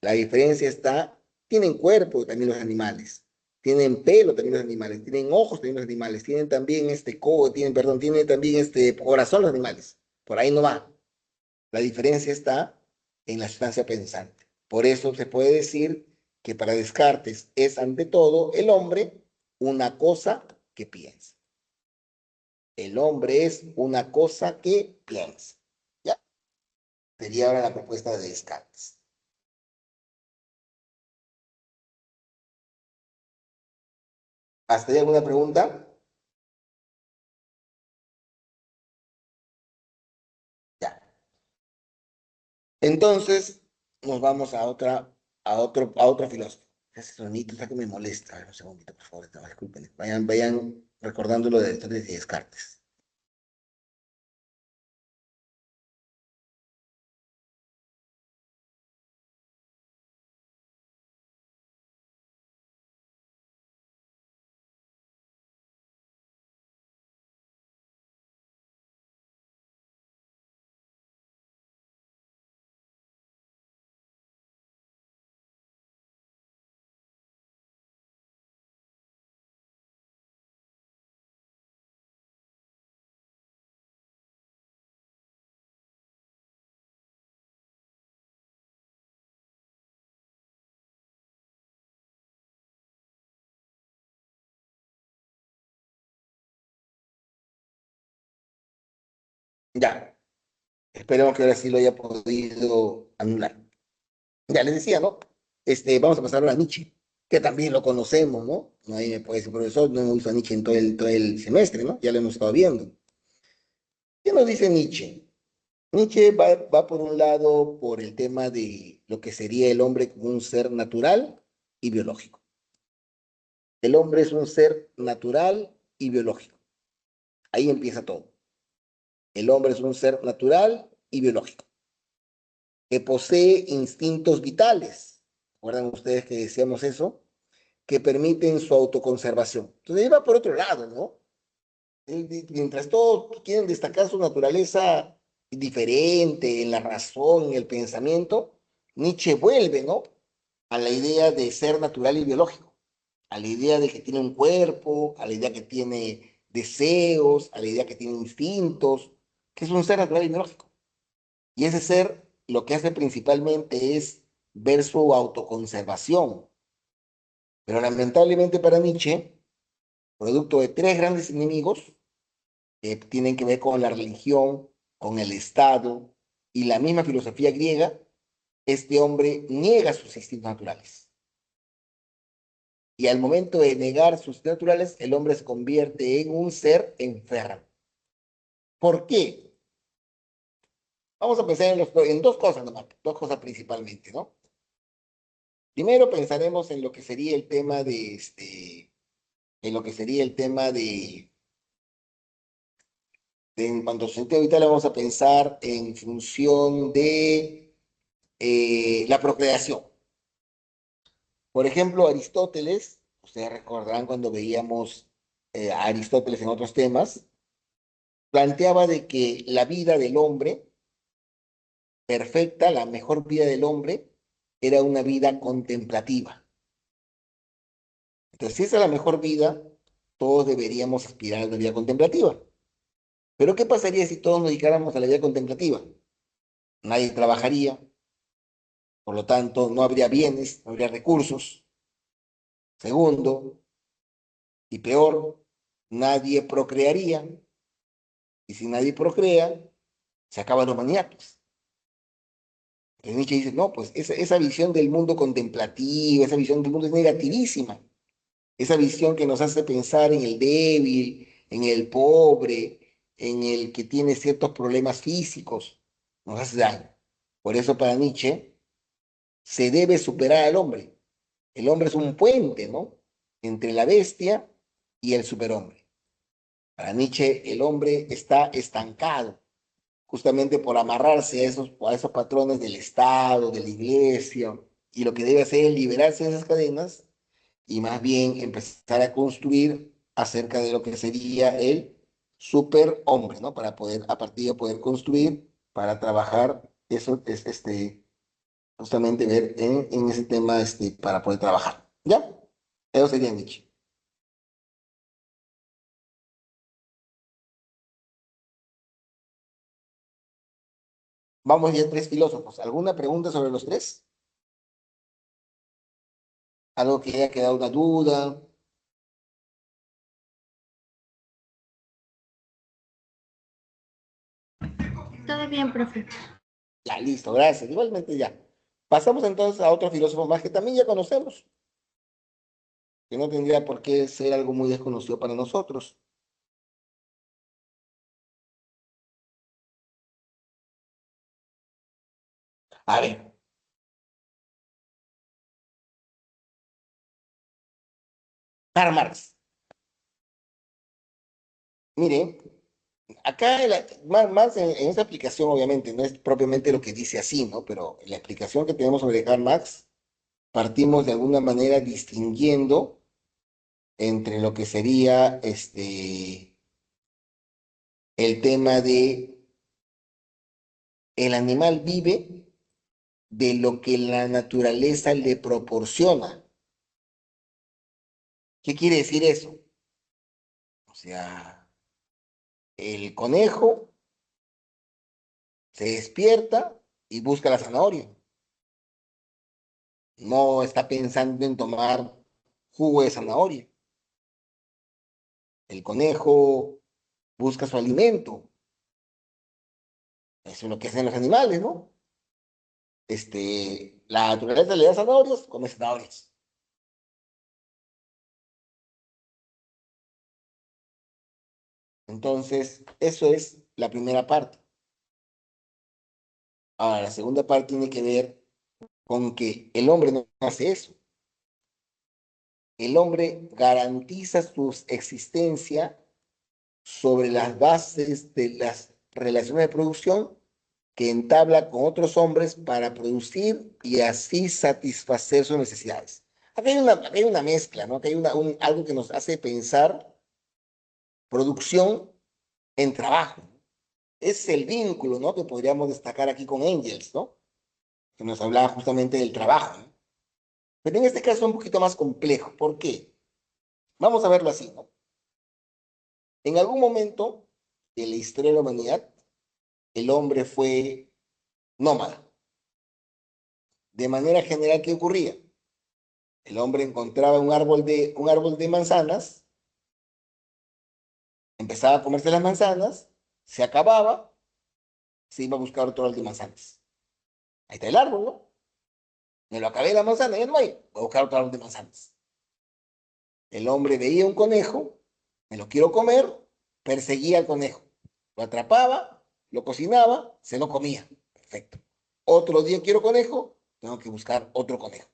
La diferencia está, tienen cuerpo también los animales, tienen pelo también los animales, tienen ojos también los animales, tienen también tienen también este corazón los animales. Por ahí no va. La diferencia está en la sustancia pensante. Por eso se puede decir que para Descartes es ante todo el hombre una cosa que piensa. El hombre es una cosa que piensa. ¿Ya? Sería ahora la propuesta de Descartes. ¿Hasta ahí alguna pregunta? Ya. Entonces, nos vamos a otro filósofo. Ese sonido está que me molesta. A ver, un segundito, por favor. No, disculpen. Vayan recordando lo de Aristóteles y Descartes. Ya. Esperemos que ahora sí lo haya podido anular. Ya les decía, ¿no? Vamos a pasar ahora a Nietzsche, que también lo conocemos, ¿no? Nadie me puede decir, profesor, no hemos visto a Nietzsche en todo el semestre, ¿no? Ya lo hemos estado viendo. ¿Qué nos dice Nietzsche? Nietzsche va por un lado por el tema de lo que sería el hombre como un ser natural y biológico. El hombre es un ser natural y biológico. Ahí empieza todo. El hombre es un ser natural y biológico, que posee instintos vitales. ¿Recuerdan ustedes que decíamos eso? Que permiten su autoconservación. Entonces, ahí va por otro lado, ¿no? Mientras todos quieren destacar su naturaleza diferente en la razón, en el pensamiento, Nietzsche vuelve, ¿no? A la idea de ser natural y biológico, a la idea de que tiene un cuerpo, a la idea que tiene deseos, a la idea que tiene instintos, que es un ser natural y biológico. Y ese ser lo que hace principalmente es ver su autoconservación. Pero lamentablemente para Nietzsche, producto de tres grandes enemigos que tienen que ver con la religión, con el Estado y la misma filosofía griega, este hombre niega sus instintos naturales. Y al momento de negar sus instintos naturales, el hombre se convierte en un ser enfermo. ¿Por qué? Vamos a pensar en dos cosas nomás, dos cosas principalmente, ¿no? Primero pensaremos en lo que sería el tema de en lo que sería el tema en cuanto a sentido vital, vamos a pensar en función de la procreación. Por ejemplo, Aristóteles, ustedes recordarán cuando veíamos a Aristóteles en otros temas, planteaba de que la vida del hombre perfecta, la mejor vida del hombre, era una vida contemplativa. Entonces, si esa es la mejor vida, todos deberíamos aspirar a la vida contemplativa. Pero ¿qué pasaría si todos nos dedicáramos a la vida contemplativa? Nadie trabajaría, por lo tanto, no habría bienes, no habría recursos. Segundo, y peor, nadie procrearía. Y si nadie procrea, se acaba la humanidad, pues. Entonces Nietzsche dice, no, pues esa visión del mundo contemplativo, esa visión del mundo es negativísima. Esa visión que nos hace pensar en el débil, en el pobre, en el que tiene ciertos problemas físicos, nos hace daño. Por eso para Nietzsche se debe superar al hombre. El hombre es un puente, ¿no? Entre la bestia y el superhombre. Para Nietzsche el hombre está estancado justamente por amarrarse a esos patrones del Estado, de la iglesia, y lo que debe hacer es liberarse de esas cadenas y más bien empezar a construir acerca de lo que sería el superhombre, ¿no? Para poder, a partir de poder construir, para trabajar, eso es justamente ver en ese tema para poder trabajar. ¿Ya? Eso sería Nietzsche. Vamos ya tres filósofos. ¿Alguna pregunta sobre los tres? ¿Algo que haya quedado una duda? Todo bien, profe. Ya, listo, gracias. Igualmente ya. Pasamos entonces a otro filósofo más que también ya conocemos, que no tendría por qué ser algo muy desconocido para nosotros. A ver, Karl Marx. Mire, acá más en esa explicación, obviamente, no es propiamente lo que dice así, ¿no? Pero la explicación que tenemos sobre Karl Marx, partimos de alguna manera distinguiendo entre lo que sería el tema de el animal vive de lo que la naturaleza le proporciona. ¿Qué quiere decir eso? O sea, el conejo se despierta y busca la zanahoria. No está pensando en tomar jugo de zanahoria. El conejo busca su alimento. Eso es lo que hacen los animales, ¿no? La naturaleza le da zanahorias, come zanahorias. Entonces, eso es la primera parte. Ahora, la segunda parte tiene que ver con que el hombre no hace eso. El hombre garantiza su existencia sobre las bases de las relaciones de producción que entabla con otros hombres para producir y así satisfacer sus necesidades. Acá hay una mezcla, ¿no? Acá hay algo que nos hace pensar producción en trabajo. Es el vínculo, ¿no? Que podríamos destacar aquí con Engels, ¿no? Que nos hablaba justamente del trabajo, ¿no? Pero en este caso es un poquito más complejo. ¿Por qué? Vamos a verlo así, ¿no? En algún momento de la historia de la humanidad, el hombre fue nómada. De manera general, ¿qué ocurría? El hombre encontraba un árbol de manzanas, empezaba a comerse las manzanas, se acababa, se iba a buscar otro árbol de manzanas. Ahí está el árbol, ¿no? Me lo acabé la manzana, ya no hay, voy a buscar otro árbol de manzanas. El hombre veía un conejo, me lo quiero comer, perseguía al conejo, lo atrapaba, lo cocinaba, se lo comía. Perfecto. Otro día quiero conejo, tengo que buscar otro conejo.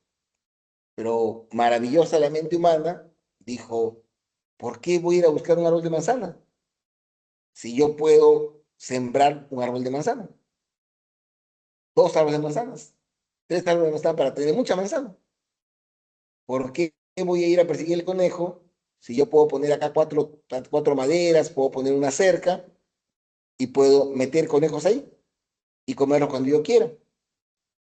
Pero maravillosa la mente humana dijo, ¿por qué voy a ir a buscar un árbol de manzana? Si yo puedo sembrar un árbol de manzana, dos árboles de manzanas, tres árboles de manzana para tener mucha manzana. ¿Por qué voy a ir a perseguir el conejo si yo puedo poner acá cuatro maderas, puedo poner una cerca y puedo meter conejos ahí y comerlos cuando yo quiera?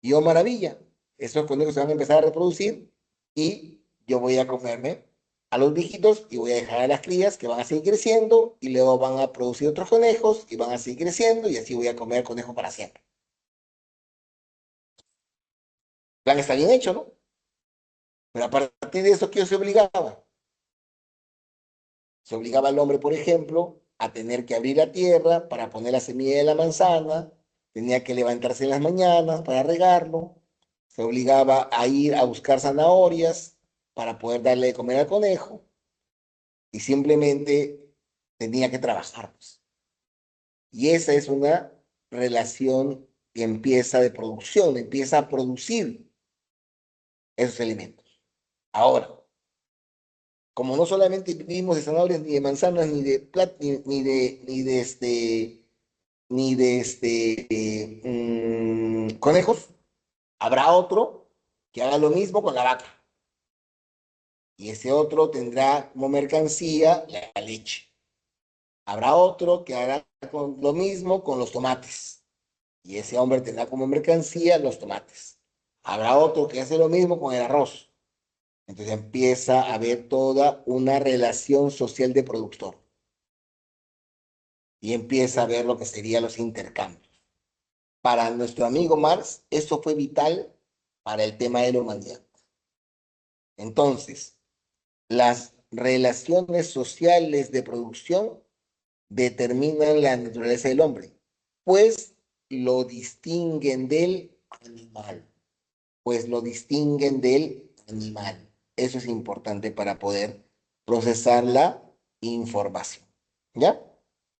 Y oh, maravilla, esos conejos se van a empezar a reproducir y yo voy a comerme a los viejitos y voy a dejar a las crías que van a seguir creciendo y luego van a producir otros conejos y van a seguir creciendo y así voy a comer conejos para siempre. El plan está bien hecho, ¿no? Pero a partir de eso, ¿qué se obligaba? Se obligaba al hombre, por ejemplo, a tener que abrir la tierra para poner la semilla de la manzana, tenía que levantarse en las mañanas para regarlo, se obligaba a ir a buscar zanahorias para poder darle de comer al conejo y simplemente tenía que trabajar, pues. Y esa es una relación que empieza de producción, empieza a producir esos alimentos. Ahora, como no solamente vivimos de zanahorias, ni de manzanas, ni de conejos, habrá otro que haga lo mismo con la vaca. Y ese otro tendrá como mercancía la leche. Habrá otro que hará lo mismo con los tomates. Y ese hombre tendrá como mercancía los tomates. Habrá otro que hace lo mismo con el arroz. Entonces empieza a haber toda una relación social de productor. Y empieza a ver lo que serían los intercambios. Para nuestro amigo Marx, esto fue vital para el tema de la humanidad. Entonces, las relaciones sociales de producción determinan la naturaleza del hombre, pues lo distinguen del animal, pues lo distinguen del animal. Eso es importante para poder procesar la información. ¿Ya?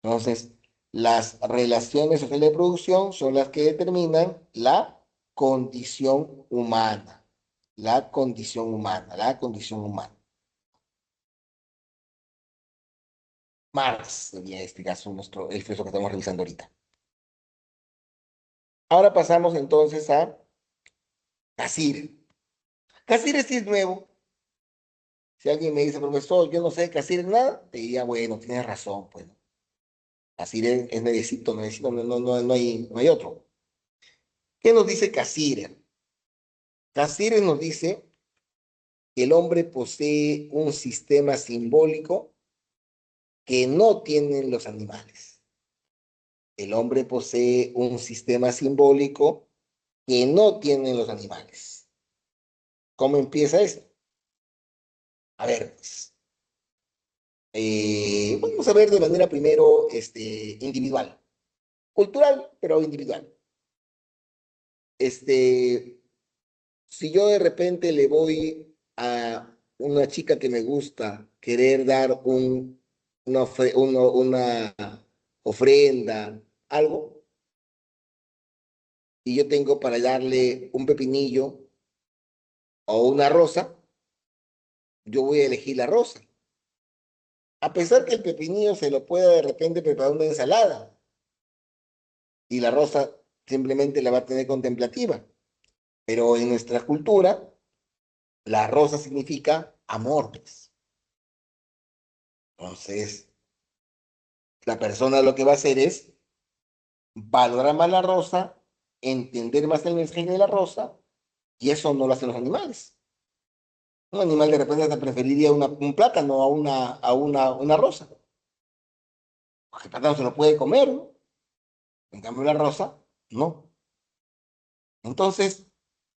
Entonces, las relaciones sociales de producción son las que determinan la condición humana, la condición humana, la condición humana. Marx sería este caso, el filósofo que estamos revisando ahorita. Ahora pasamos entonces a Casir. Casir sí es nuevo. Si alguien me dice, profesor, yo no sé de Casir nada, te diría, bueno, tienes razón, pues. Casir es nuevecito, nuevecito, no hay otro. ¿Qué nos dice Casir? Casir nos dice que el hombre posee un sistema simbólico que no tienen los animales. El hombre posee un sistema simbólico que no tienen los animales. ¿Cómo empieza esto? A ver, pues, vamos a ver de manera primero individual, cultural, pero individual. Este, si yo de repente le voy a una chica que me gusta querer dar una ofrenda, algo, y yo tengo para darle un pepinillo o una rosa, yo voy a elegir la rosa. A pesar que el pepinillo se lo pueda de repente preparar una ensalada y la rosa simplemente la va a tener contemplativa. Pero en nuestra cultura, la rosa significa amor, pues. Entonces, la persona lo que va a hacer es valorar más la rosa, entender más el mensaje de la rosa, y eso no lo hacen los animales. Un animal de repente hasta preferiría un plátano a una rosa, porque el plátano se lo puede comer, ¿no? En cambio, la rosa, no. Entonces,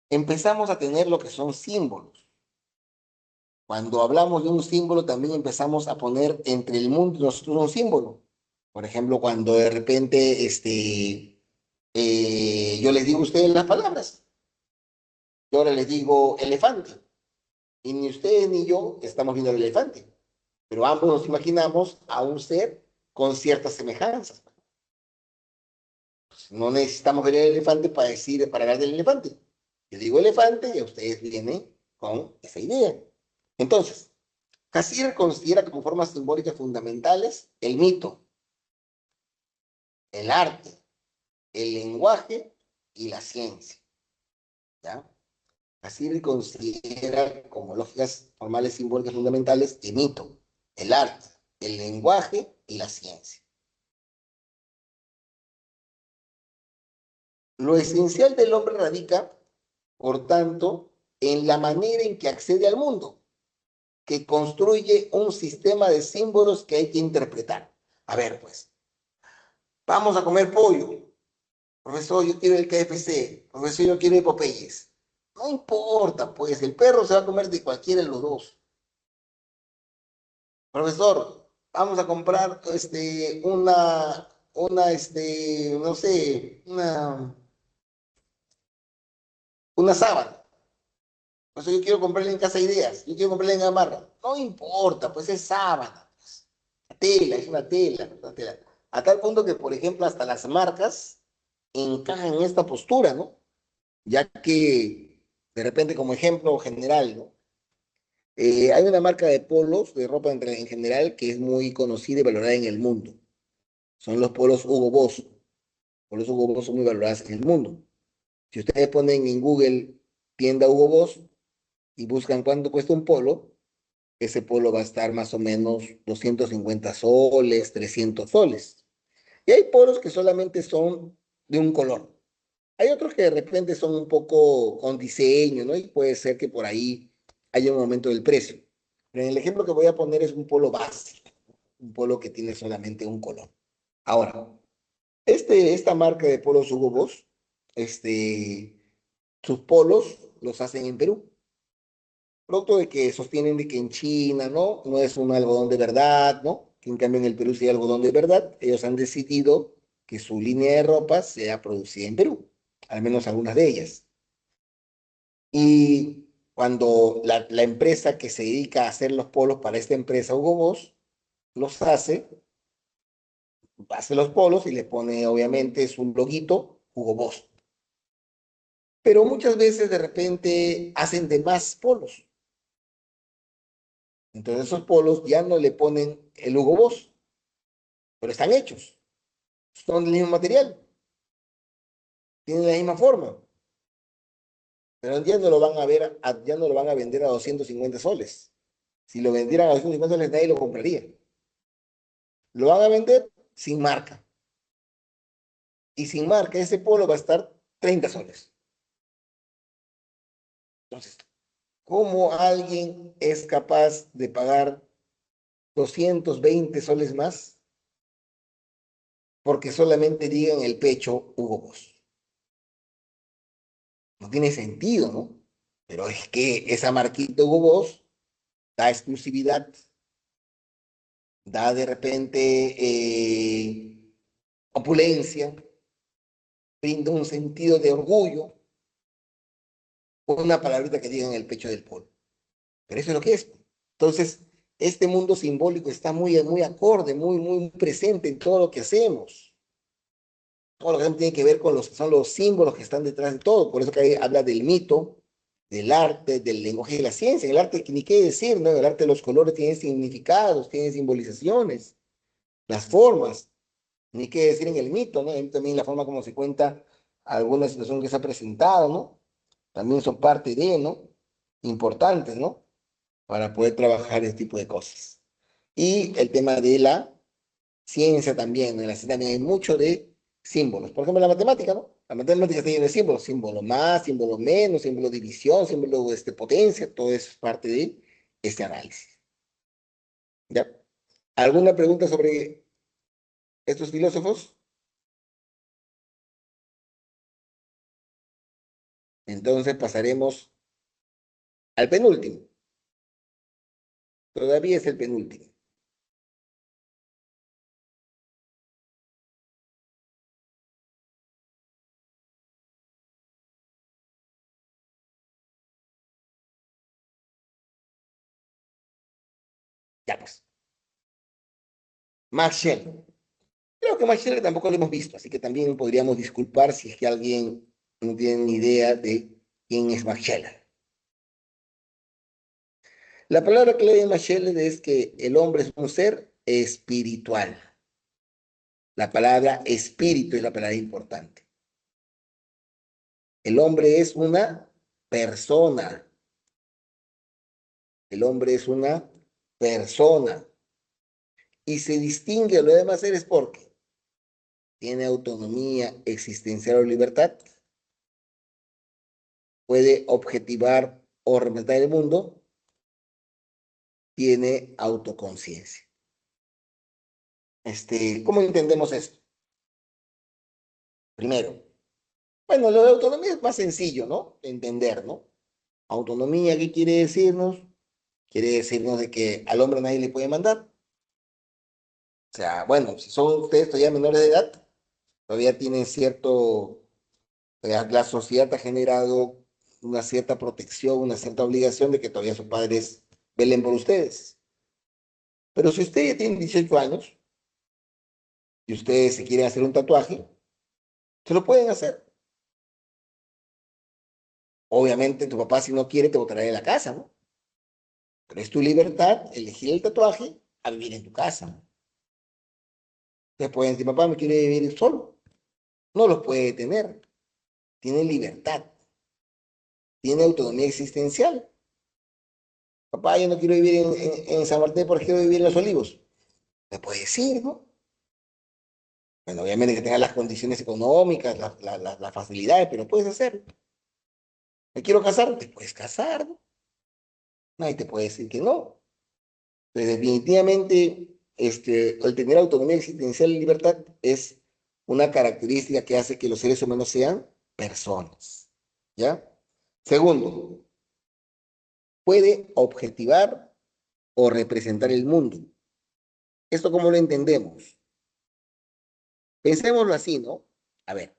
empezamos a tener lo que son símbolos. Cuando hablamos de un símbolo, también empezamos a poner entre el mundo y nosotros un símbolo. Por ejemplo, cuando de repente yo les digo a ustedes las palabras, yo ahora les digo elefante, y ni ustedes ni yo estamos viendo el elefante, pero ambos nos imaginamos a un ser con ciertas semejanzas. No necesitamos ver el elefante para decir, para hablar del elefante. Yo digo elefante y ustedes vienen con esa idea. Entonces, Cassirer considera como formas simbólicas fundamentales el mito, el arte, el lenguaje y la ciencia. ¿Ya? Cassirer considera como lógicas formales simbólicas fundamentales el mito, el arte, el lenguaje y la ciencia. Lo esencial del hombre radica, por tanto, en la manera en que accede al mundo, que construye un sistema de símbolos que hay que interpretar. A ver, pues, vamos a comer pollo. Profesor, yo quiero el KFC. Profesor, yo quiero el Popeyes. No importa, pues, el perro se va a comer de cualquiera de los dos. Profesor, vamos a comprar no sé, una sábana. Por eso yo quiero comprarla en Casa Ideas, yo quiero comprarla en Gamarra. No importa, pues es sábana. Pues. Tela, es una tela. A tal punto que, por ejemplo, hasta las marcas encajan en esta postura, ¿no? Ya que, de repente, como ejemplo general, ¿no? Hay una marca de polos, de ropa en general, que es muy conocida y valorada en el mundo. Son los polos Hugo Boss. Polos Hugo Boss son muy valorados en el mundo. Si ustedes ponen en Google tienda Hugo Boss y buscan cuánto cuesta un polo, ese polo va a estar más o menos 250 soles, 300 soles. Y hay polos que solamente son de un color. Hay otros que de repente son un poco con diseño, ¿no? Y puede ser que por ahí haya un aumento del precio. Pero en el ejemplo que voy a poner es un polo básico, un polo que tiene solamente un color. Ahora, esta marca de polos Hugo Boss, este, sus polos los hacen en Perú. Producto de que sostienen de que en China, ¿no? No es un algodón de verdad, ¿no? Que en cambio en el Perú sí hay algodón de verdad. Ellos han decidido que su línea de ropa sea producida en Perú, al menos algunas de ellas. Y cuando la empresa que se dedica a hacer los polos para esta empresa, Hugo Boss, los hace los polos y le pone obviamente su loguito, Hugo Boss. Pero muchas veces de repente hacen de más polos. Entonces esos polos ya no le ponen el Hugo Boss, pero están hechos. Son del mismo material, tienen la misma forma, pero ya no lo van a ver, ya no lo van a vender a 250 soles. Si lo vendieran a 250 soles, nadie lo compraría. Lo van a vender sin marca. Y sin marca, ese polo va a estar 30 soles. Entonces, ¿cómo alguien es capaz de pagar 220 soles más porque solamente diga en el pecho Hugo Boss? No tiene sentido, ¿no? Pero es que esa marquita Hugo Boss da exclusividad, da de repente opulencia, brinda un sentido de orgullo, una palabrita que diga en el pecho del polo. Pero eso es lo que es. Entonces, este mundo simbólico está muy acorde, muy presente en todo lo que hacemos. Todo lo que tiene que ver con los que son los símbolos que están detrás de todo. Por eso que ahí habla del mito, del arte, del lenguaje y de la ciencia. El arte, ni qué decir, ¿no? El arte de los colores tiene significados, tiene simbolizaciones, las formas. Ni qué decir en el mito, ¿no? También la forma como se cuenta alguna situación que se ha presentado, ¿no? También son parte de, ¿no? Importantes, ¿no? Para poder trabajar este tipo de cosas. Y el tema de la ciencia también, en la ciencia también hay mucho de símbolos. Por ejemplo, la matemática, ¿no? La matemática está llena de símbolos, símbolo más, símbolo menos, símbolo de división, símbolo de potencia, todo eso es parte de este análisis. ¿Ya? ¿Alguna pregunta sobre estos filósofos? Entonces pasaremos al penúltimo. Todavía es el penúltimo. Ya pues. Max Schelling. Creo que Machele tampoco lo hemos visto, así que también podríamos disculpar si es que alguien no tiene ni idea de quién es Machele. La palabra clave de Machele es que el hombre es un ser espiritual. La palabra espíritu es la palabra importante. El hombre es una persona. El hombre es una persona. Y se distingue de los demás seres porque tiene autonomía existencial o libertad, puede objetivar o representar el mundo, tiene autoconciencia. ¿Cómo entendemos esto? Primero, bueno, lo de autonomía es más sencillo, ¿no? De entender, ¿no? Autonomía, ¿qué quiere decirnos? Quiere decirnos de que al hombre nadie le puede mandar. O sea, bueno, si son ustedes todavía menores de edad, todavía tienen cierto, la sociedad ha generado una cierta protección, una cierta obligación de que todavía sus padres velen por ustedes. Pero si ustedes ya tienen 18 años y ustedes se quieren hacer un tatuaje, se lo pueden hacer. Obviamente tu papá si no quiere te botará de la casa, ¿no? Pero es tu libertad elegir el tatuaje a vivir en tu casa. Ustedes pueden decir, papá, me quiere vivir solo. No los puede tener. Tiene libertad, tiene autonomía existencial. Papá, yo no quiero vivir en San Martín porque quiero vivir en Los Olivos. Me puede decir, ¿no? Bueno, obviamente que tengas las condiciones económicas, las facilidades, pero puedes hacerlo. ¿Me quiero casar? Te puedes casar, ¿no? Nadie te puede decir que no. Pero definitivamente, el tener autonomía existencial y libertad es una característica que hace que los seres humanos sean personas. ¿Ya? Segundo, puede objetivar o representar el mundo. ¿Esto cómo lo entendemos? Pensémoslo así, ¿no? A ver,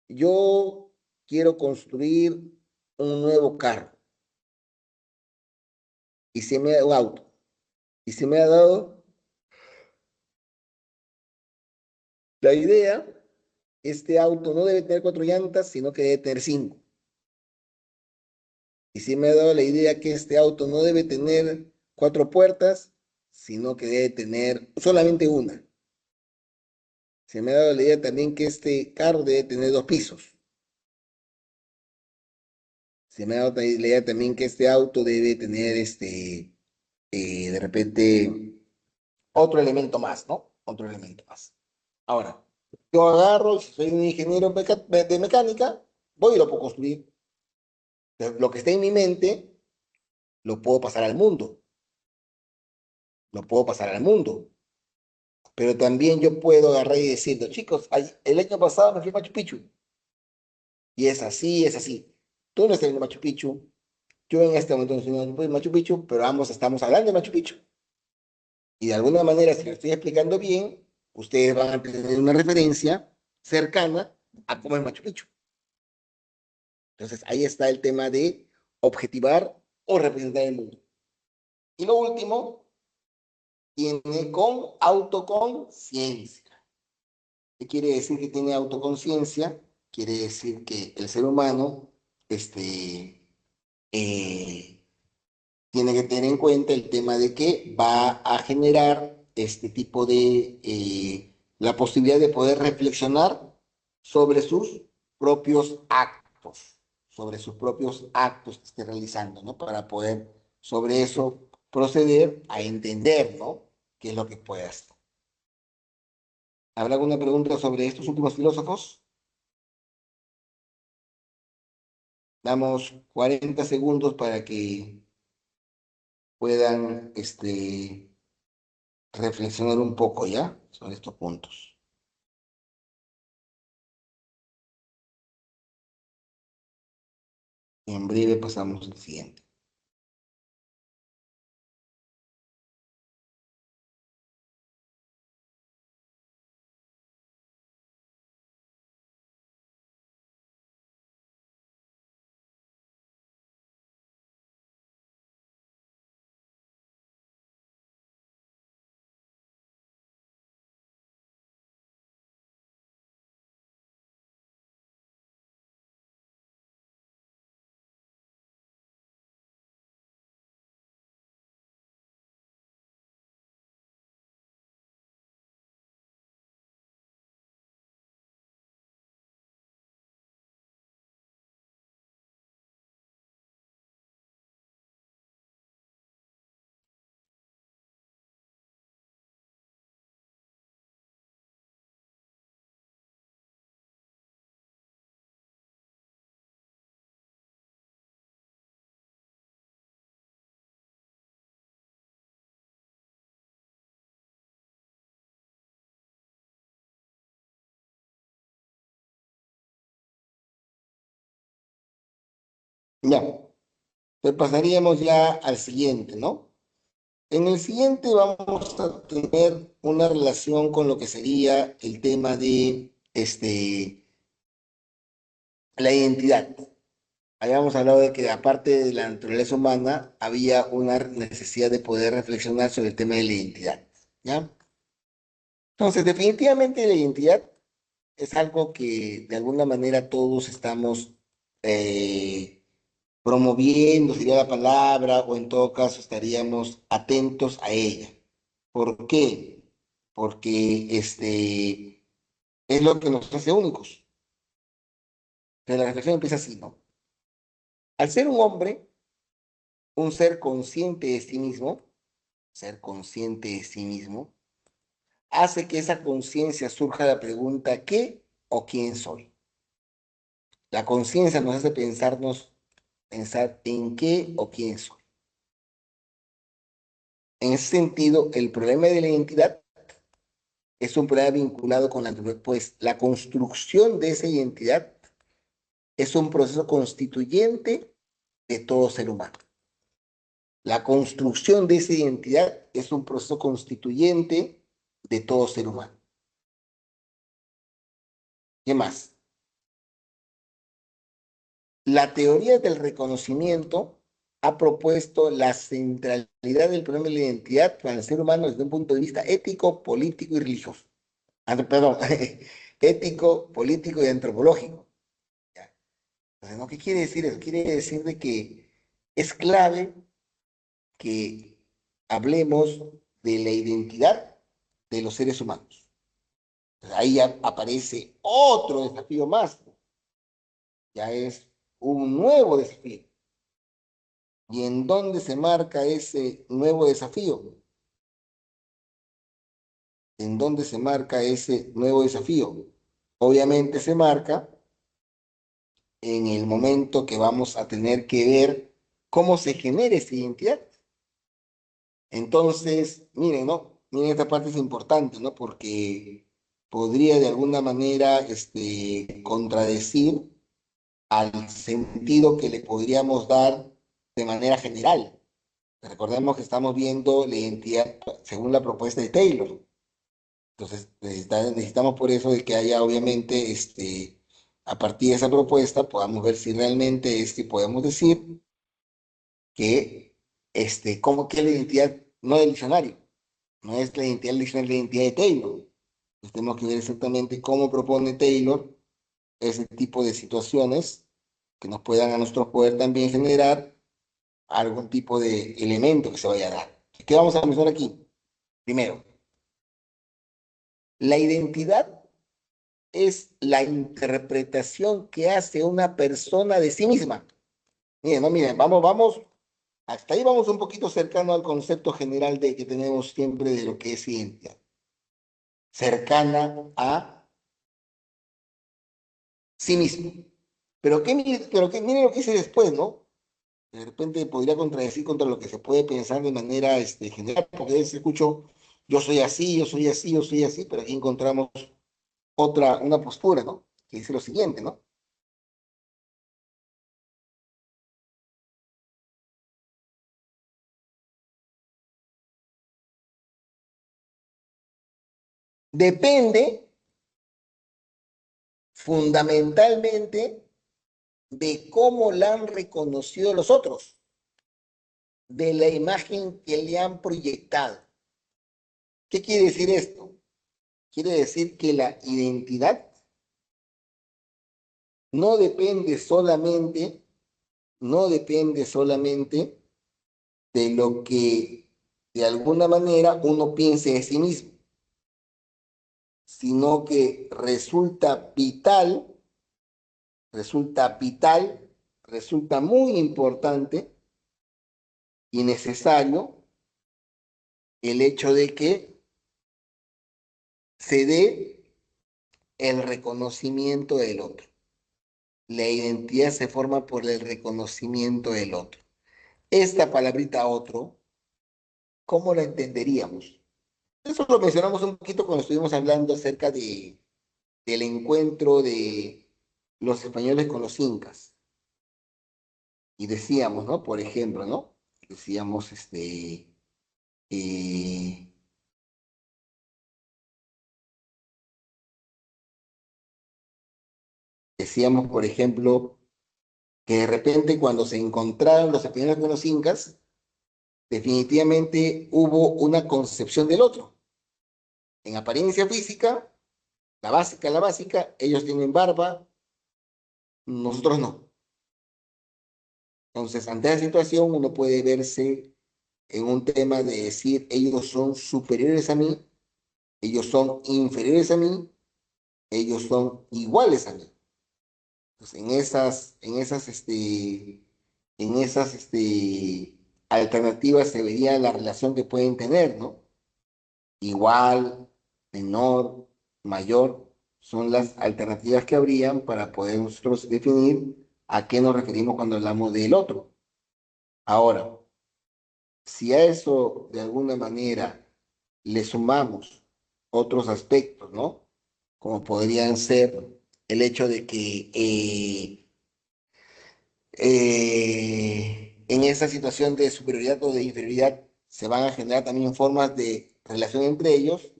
yo quiero construir un nuevo carro y se me da un auto y se me ha dado la idea, este auto no debe tener cuatro llantas, sino que debe tener cinco. Y se me ha dado la idea que este auto no debe tener cuatro puertas, sino que debe tener solamente una. Se me ha dado la idea también que este carro debe tener dos pisos. Se me ha dado la idea también que este auto debe tener de repente otro elemento más, ¿no? Otro elemento más. Ahora, yo agarro, si soy un ingeniero de mecánica, voy y lo puedo construir. Lo que está en mi mente, lo puedo pasar al mundo. Lo puedo pasar al mundo. Pero también yo puedo agarrar y decirlo, chicos, el año pasado me fui a Machu Picchu. Y es así, es así. Tú no estás en Machu Picchu, yo en este momento no estoy en Machu Picchu, pero ambos estamos hablando de Machu Picchu. Y de alguna manera, si lo estoy explicando bien, ustedes van a tener una referencia cercana a cómo es Machu Picchu. Entonces, ahí está el tema de objetivar o representar el mundo. Y lo último, tiene con autoconciencia. ¿Qué quiere decir que tiene autoconciencia? Quiere decir que el ser humano eh, tiene que tener en cuenta el tema de que va a generar este tipo de la posibilidad de poder reflexionar sobre sus propios actos, sobre sus propios actos que esté realizando, ¿no? Para poder sobre eso proceder a entender, ¿no? ¿Qué es lo que puede hacer? ¿Habrá alguna pregunta sobre estos últimos filósofos? Damos 40 segundos para que puedan reflexionar un poco ya sobre estos puntos. En breve pasamos al siguiente. Ya, pues pasaríamos ya al siguiente, ¿no? En el siguiente vamos a tener una relación con lo que sería el tema de la identidad. Habíamos hablado de que aparte de la naturaleza humana, había una necesidad de poder reflexionar sobre el tema de la identidad, ¿ya? Entonces, definitivamente la identidad es algo que de alguna manera todos estamos promoviendo, sería la palabra, o en todo caso estaríamos atentos a ella. ¿Por qué? Porque es lo que nos hace únicos. Pero la reflexión empieza así, ¿no? Al ser un hombre, un ser consciente de sí mismo, ser consciente de sí mismo, hace que esa conciencia surja la pregunta ¿qué o quién soy? La conciencia nos hace pensar en qué o quién soy. En ese sentido, el problema de la identidad es un problema vinculado con la anterior, pues la construcción de esa identidad es un proceso constituyente de todo ser humano. La construcción de esa identidad es un proceso constituyente de todo ser humano. ¿Qué más? La teoría del reconocimiento ha propuesto la centralidad del problema de la identidad para el ser humano desde un punto de vista ético, político y religioso. Ah, no, perdón, ético, político y antropológico. ¿Ya? Entonces, ¿no? ¿Qué quiere decir eso? Quiere decir de que es clave que hablemos de la identidad de los seres humanos. Entonces, ahí ya aparece otro desafío más, ya es un nuevo desafío. ¿Y en dónde se marca ese nuevo desafío? ¿En dónde se marca ese nuevo desafío? Obviamente se marca en el momento que vamos a tener que ver cómo se genera esa identidad. Entonces, miren, ¿no? Miren, esta parte es importante, ¿no? Porque podría de alguna manera contradecir al sentido que le podríamos dar de manera general. Recordemos que estamos viendo la identidad según la propuesta de Taylor. Entonces, necesitamos por eso de que haya, obviamente, a partir de esa propuesta, podamos ver si realmente podemos decir que, cómo que la identidad no del diccionario, no es la identidad del diccionario, la identidad de Taylor. Entonces, tenemos que ver exactamente cómo propone Taylor ese tipo de situaciones que nos puedan a nosotros poder también generar algún tipo de elemento que se vaya a dar. ¿Qué vamos a mencionar aquí? Primero, la identidad es la interpretación que hace una persona de sí misma. Miren, no, miren, vamos, hasta ahí vamos un poquito cercano al concepto general de que tenemos siempre de lo que es identidad. Cercana a sí mismo. Miren lo que dice después, ¿no? De repente podría contradecir contra lo que se puede pensar de manera general, porque a veces escucho, yo soy así, yo soy así, yo soy así, pero aquí encontramos una postura, ¿no? Que dice lo siguiente, ¿no? Depende fundamentalmente de cómo la han reconocido los otros, de la imagen que le han proyectado. ¿Qué quiere decir esto? Quiere decir que la identidad no depende solamente, no depende solamente de lo que de alguna manera uno piense de sí mismo, sino que resulta vital, resulta muy importante y necesario el hecho de que se dé el reconocimiento del otro. La identidad se forma por el reconocimiento del otro. Esta palabrita otro, ¿cómo la entenderíamos? Eso lo mencionamos un poquito cuando estuvimos hablando acerca del encuentro de los españoles con los incas. Y decíamos, ¿no? Por ejemplo, ¿no? Decíamos, eh, decíamos, por ejemplo, que de repente cuando se encontraron los primeros con los incas, definitivamente hubo una concepción del otro. En apariencia física, la básica, ellos tienen barba, nosotros no. Entonces, ante esa situación, uno puede verse en un tema de decir, ellos son superiores a mí, ellos son inferiores a mí, ellos son iguales a mí. Pues en esas, alternativas se vería la relación que pueden tener, ¿no? Igual, menor, mayor, son las alternativas que habrían para poder nosotros definir a qué nos referimos cuando hablamos del otro. Ahora, si a eso de alguna manera le sumamos otros aspectos, ¿no? Como podrían ser el hecho de que en esa situación de superioridad o de inferioridad se van a generar también formas de relación entre ellos,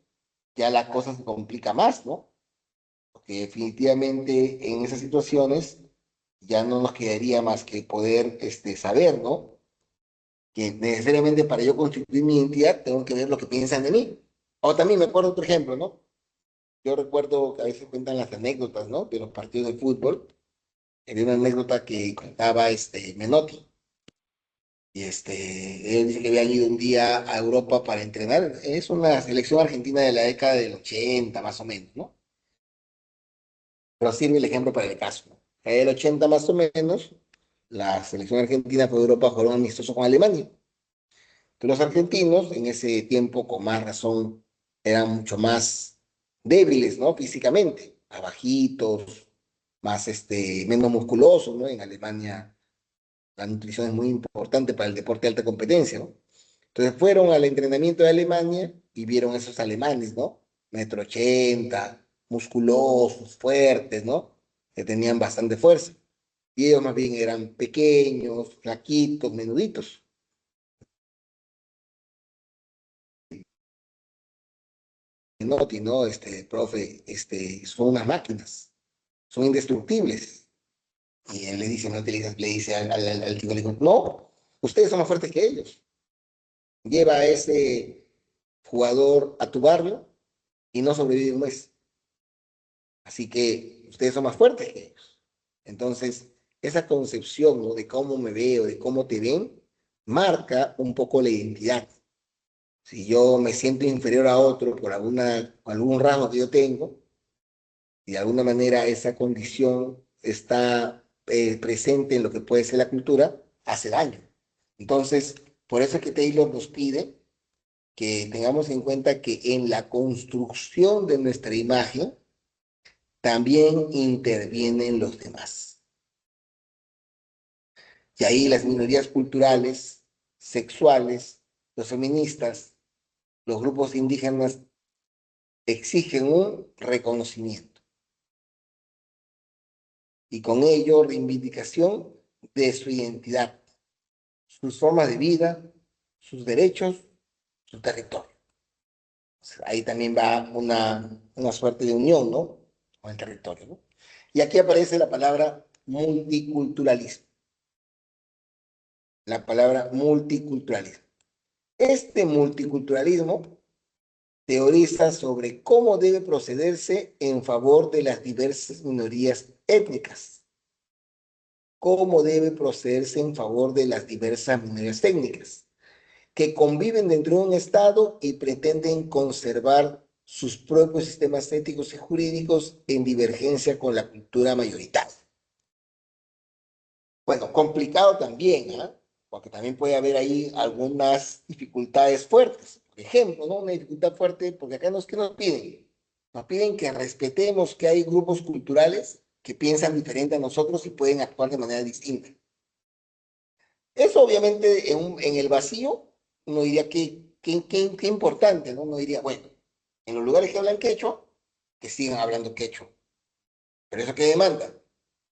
ya la cosa se complica más, ¿no? Porque definitivamente en esas situaciones ya no nos quedaría más que poder saber, ¿no? Que necesariamente para yo constituir mi identidad tengo que ver lo que piensan de mí. O también me acuerdo otro ejemplo, ¿no? Yo recuerdo que a veces cuentan las anécdotas, ¿no? De los partidos de fútbol. Había una anécdota que contaba Menotti. Y él dice que había ido un día a Europa para entrenar. Es una selección argentina de la década del 80 más o menos, ¿no? Pero sirve el ejemplo para el caso, ¿no? En el 80 más o menos, la selección argentina fue a Europa, fueron amistosos con Alemania. Pero los argentinos, en ese tiempo, con más razón, eran mucho más débiles, ¿no? Físicamente, más bajitos, más, menos musculosos, ¿no? En Alemania la nutrición es muy importante para el deporte de alta competencia, ¿no? Entonces fueron al entrenamiento de Alemania y vieron esos alemanes, ¿no? 1,80 m, musculosos, fuertes, ¿no? Que tenían bastante fuerza. Y ellos más bien eran pequeños, flaquitos, menuditos. Noti, ¿no? Profe, son unas máquinas, son indestructibles. Y él le dice, no le dice al chico, le dijo, no, ustedes son más fuertes que ellos. Lleva a ese jugador a tu barrio y no sobrevive un mes. Así que ustedes son más fuertes que ellos. Entonces, esa concepción, ¿no? De cómo me veo, de cómo te ven, marca un poco la identidad. Si yo me siento inferior a otro por algún rasgo que yo tengo, y de alguna manera esa condición está presente en lo que puede ser la cultura, hace daño. Entonces, por eso es que Taylor nos pide que tengamos en cuenta que en la construcción de nuestra imagen también intervienen los demás. Y ahí las minorías culturales, sexuales, los feministas, los grupos indígenas exigen un reconocimiento y con ello reivindicación de su identidad, sus formas de vida, sus derechos, su territorio. Ahí también va una suerte de unión, ¿no? Con el territorio, ¿no? Y aquí aparece la palabra multiculturalismo. La palabra multiculturalismo. Este multiculturalismo teoriza sobre cómo debe procederse en favor de las diversas minorías étnicas, cómo debe procederse en favor de las diversas minorías étnicas, que conviven dentro de un Estado y pretenden conservar sus propios sistemas éticos y jurídicos en divergencia con la cultura mayoritaria. Bueno, complicado también, ¿eh? Porque también puede haber ahí algunas dificultades fuertes. Por ejemplo, ¿no? Una dificultad fuerte, porque acá ¿qué nos piden? Nos piden que respetemos que hay grupos culturales que piensan diferente a nosotros y pueden actuar de manera distinta. Eso obviamente en el vacío uno diría que importante, ¿no? Uno diría, bueno, en los lugares que hablan quechua, que sigan hablando quechua. Pero eso qué demanda?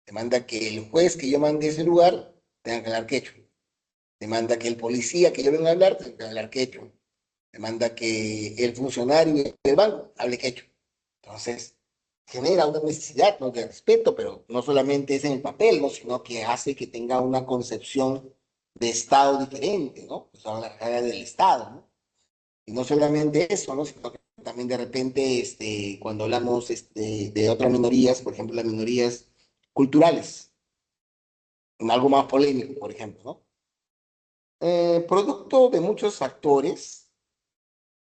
Demanda que el juez que yo mande a ese lugar tenga que hablar quechua. Demanda que el policía que yo venga a hablar tenga que hablar quechua. Demanda que el funcionario del banco hable quechua. Entonces, genera una necesidad, ¿no?, de respeto, pero no solamente es en el papel, ¿no?, sino que hace que tenga una concepción de Estado diferente, ¿no? Pues habla del Estado, ¿no? Y no solamente eso, ¿no?, sino que también de repente, cuando hablamos de otras minorías, por ejemplo, las minorías culturales, en algo más polémico, por ejemplo, ¿no? Producto de muchos factores,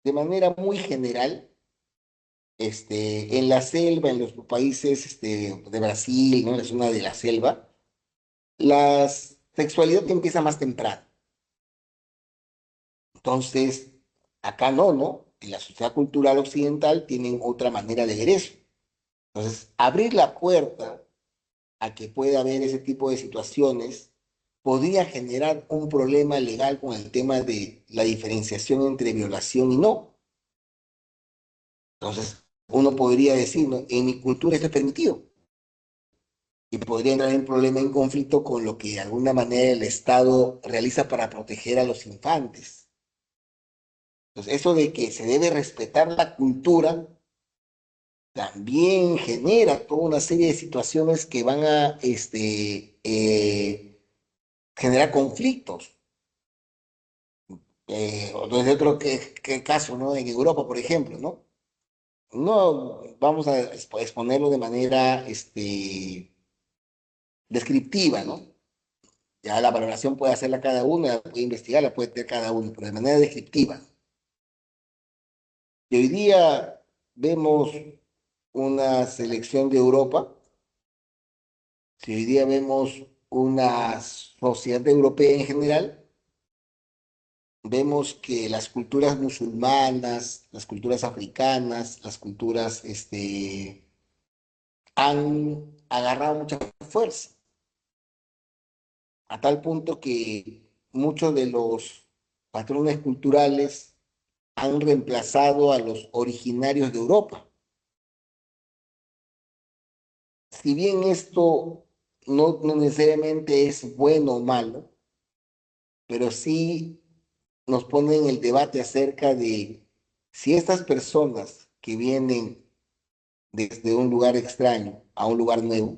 de manera muy general, en la selva, en los países de Brasil, ¿no?, en la zona de la selva, la sexualidad empieza más temprano. Entonces, acá no, ¿no? En la sociedad cultural occidental tienen otra manera de ver eso. Entonces, abrir la puerta a que pueda haber ese tipo de situaciones podría generar un problema legal con el tema de la diferenciación entre violación y no. Entonces, uno podría decir, ¿no?, en mi cultura esto es permitido. Y podría entrar en problema, en conflicto con lo que de alguna manera el Estado realiza para proteger a los infantes. Entonces, eso de que se debe respetar la cultura también genera toda una serie de situaciones que van a generar conflictos. Desde otro caso, ¿no? En Europa, por ejemplo, ¿no? No vamos a exponerlo de manera descriptiva, ¿no? Ya la valoración puede hacerla cada uno, la puede investigar, la puede tener cada uno, pero de manera descriptiva. Y hoy día vemos una selección de Europa, si hoy día vemos una sociedad europea en general, vemos que las culturas musulmanas, las culturas africanas, las culturas han agarrado mucha fuerza, a tal punto que muchos de los patrones culturales han reemplazado a los originarios de Europa. Si bien esto no necesariamente es bueno o malo, pero sí nos pone en el debate acerca de si estas personas que vienen desde un lugar extraño a un lugar nuevo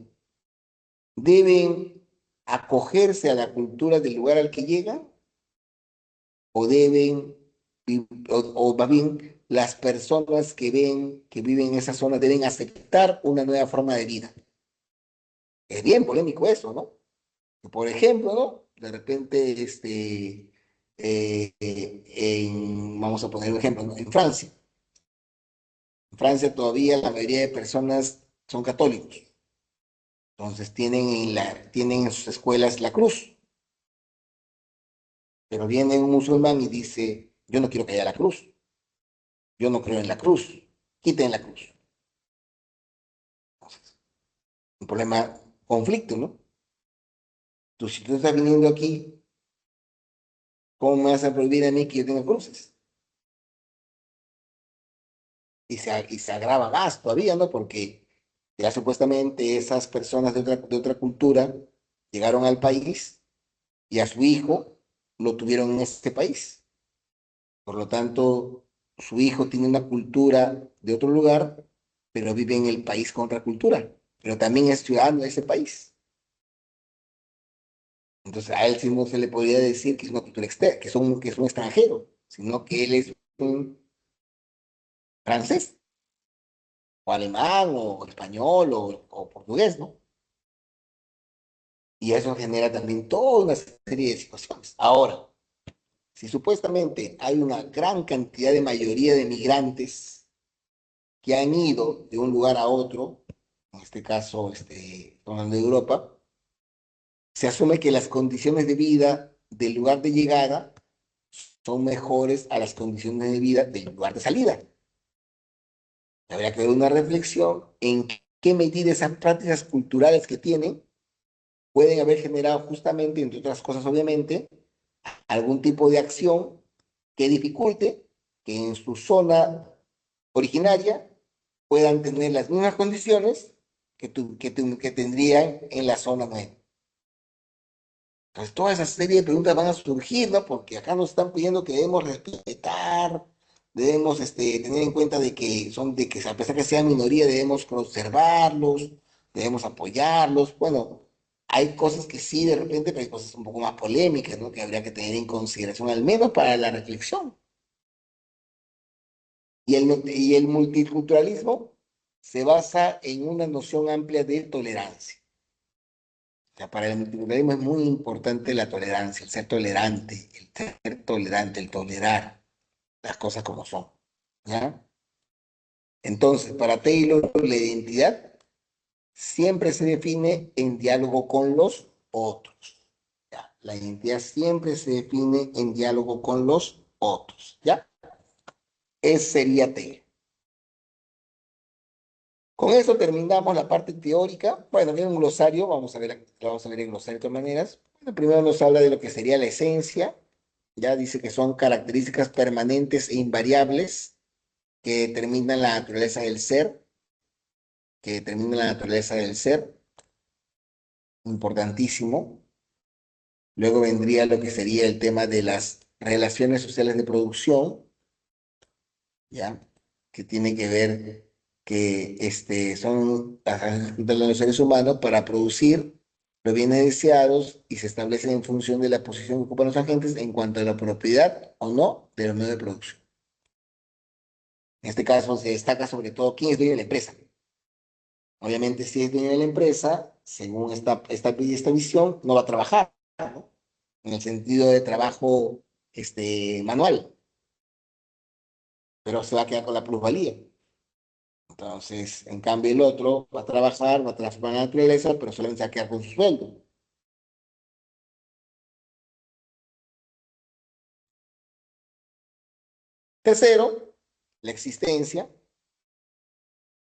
deben acogerse a la cultura del lugar al que llegan, o deben, o más bien las personas que viven en esa zona deben aceptar una nueva forma de vida. Es bien polémico eso, ¿no? Por ejemplo, ¿no? De repente, vamos a poner un ejemplo, ¿no? En Francia. En Francia todavía la mayoría de personas son católicos. Entonces tienen en sus escuelas la cruz. Pero viene un musulmán y dice, yo no quiero que haya la cruz. Yo no creo en la cruz. Quiten la cruz. Entonces, un problema, conflicto, ¿no? Si tú estás viniendo aquí, ¿cómo me vas a prohibir a mí que yo tenga cruces? Y se agrava más todavía, ¿no? Porque ya supuestamente esas personas de otra cultura llegaron al país y a su hijo lo tuvieron en este país. Por lo tanto, su hijo tiene una cultura de otro lugar, pero vive en el país con otra cultura, pero también es ciudadano de ese país. Entonces, a él sí no se le podría decir que es una cultura externa, que es un extranjero, sino que él es un francés, o alemán, o español, o portugués, ¿no? Y eso genera también toda una serie de situaciones. Ahora, si supuestamente hay una gran cantidad de mayoría de migrantes que han ido de un lugar a otro, en este caso, hablando de Europa, se asume que las condiciones de vida del lugar de llegada son mejores a las condiciones de vida del lugar de salida. Habría que ver una reflexión en qué medida esas prácticas culturales que tienen pueden haber generado justamente, entre otras cosas obviamente, algún tipo de acción que dificulte que en su zona originaria puedan tener las mismas condiciones que tendrían en la zona nueva. Pues toda esa serie de preguntas van a surgir, ¿no? Porque acá nos están pidiendo que debemos respetar, debemos tener en cuenta de que a pesar que sean minoría, debemos conservarlos, debemos apoyarlos. Bueno, hay cosas que sí de repente, pero hay cosas un poco más polémicas, ¿no? Que habría que tener en consideración, al menos para la reflexión. Y el multiculturalismo se basa en una noción amplia de tolerancia. O sea, para el multiculturalismo es muy importante la tolerancia, el ser tolerante, el tolerar las cosas como son. ¿Ya? Entonces, para Taylor, la identidad siempre se define en diálogo con los otros. ¿Ya? La identidad siempre se define en diálogo con los otros. ¿Ya? Ese sería Taylor. Con eso terminamos la parte teórica. Bueno, viene un glosario, vamos a ver el glosario de todas maneras. Bueno, primero nos habla de lo que sería la esencia. Ya dice que son características permanentes e invariables que determinan la naturaleza del ser, que determinan la naturaleza del ser, importantísimo. Luego vendría lo que sería el tema de las relaciones sociales de producción, ¿ya? Que tiene que ver que son las relaciones de los seres humanos para producir los bienes deseados y se establecen en función de la posición que ocupan los agentes en cuanto a la propiedad o no de los medios de producción. En este caso se destaca sobre todo quién es dueño de la empresa. Obviamente, si es dueño de la empresa, según esta visión, no va a trabajar, ¿no? En el sentido de trabajo manual, pero se va a quedar con la plusvalía. Entonces, en cambio, el otro va a trabajar, va a transformar la naturaleza, pero solamente se va a quedar con su sueldo. Tercero, la existencia.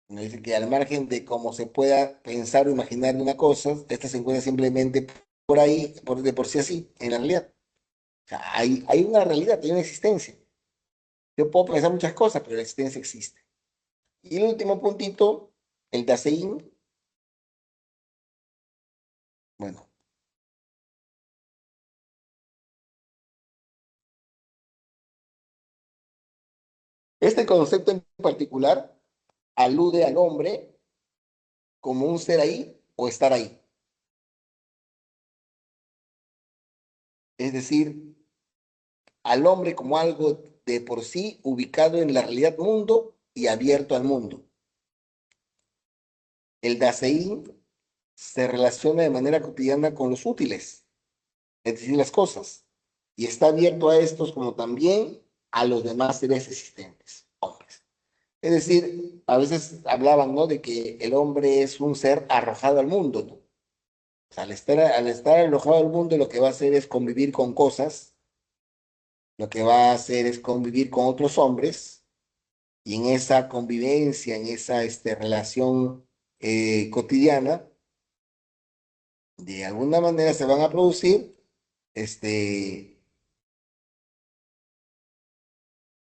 Nos dice que al margen de cómo se pueda pensar o imaginar una cosa, esta se encuentra simplemente por ahí, de por sí así, en la realidad. O sea, hay una realidad, hay una existencia. Yo puedo pensar muchas cosas, pero la existencia existe. Y el último puntito, el Dasein, bueno, este concepto en particular alude al hombre como un ser ahí o estar ahí. Es decir, al hombre como algo de por sí ubicado en la realidad mundo y abierto al mundo. El Dasein se relaciona de manera cotidiana con los útiles, es decir, las cosas, y está abierto a estos como también a los demás seres existentes, hombres. Es decir, a veces hablaban, ¿no? De que el hombre es un ser arrojado al mundo, ¿no? O sea, al estar arrojado al mundo, lo que va a hacer es convivir con cosas, lo que va a hacer es convivir con otros hombres, y en esa convivencia, en esa relación cotidiana, de alguna manera se van a producir este,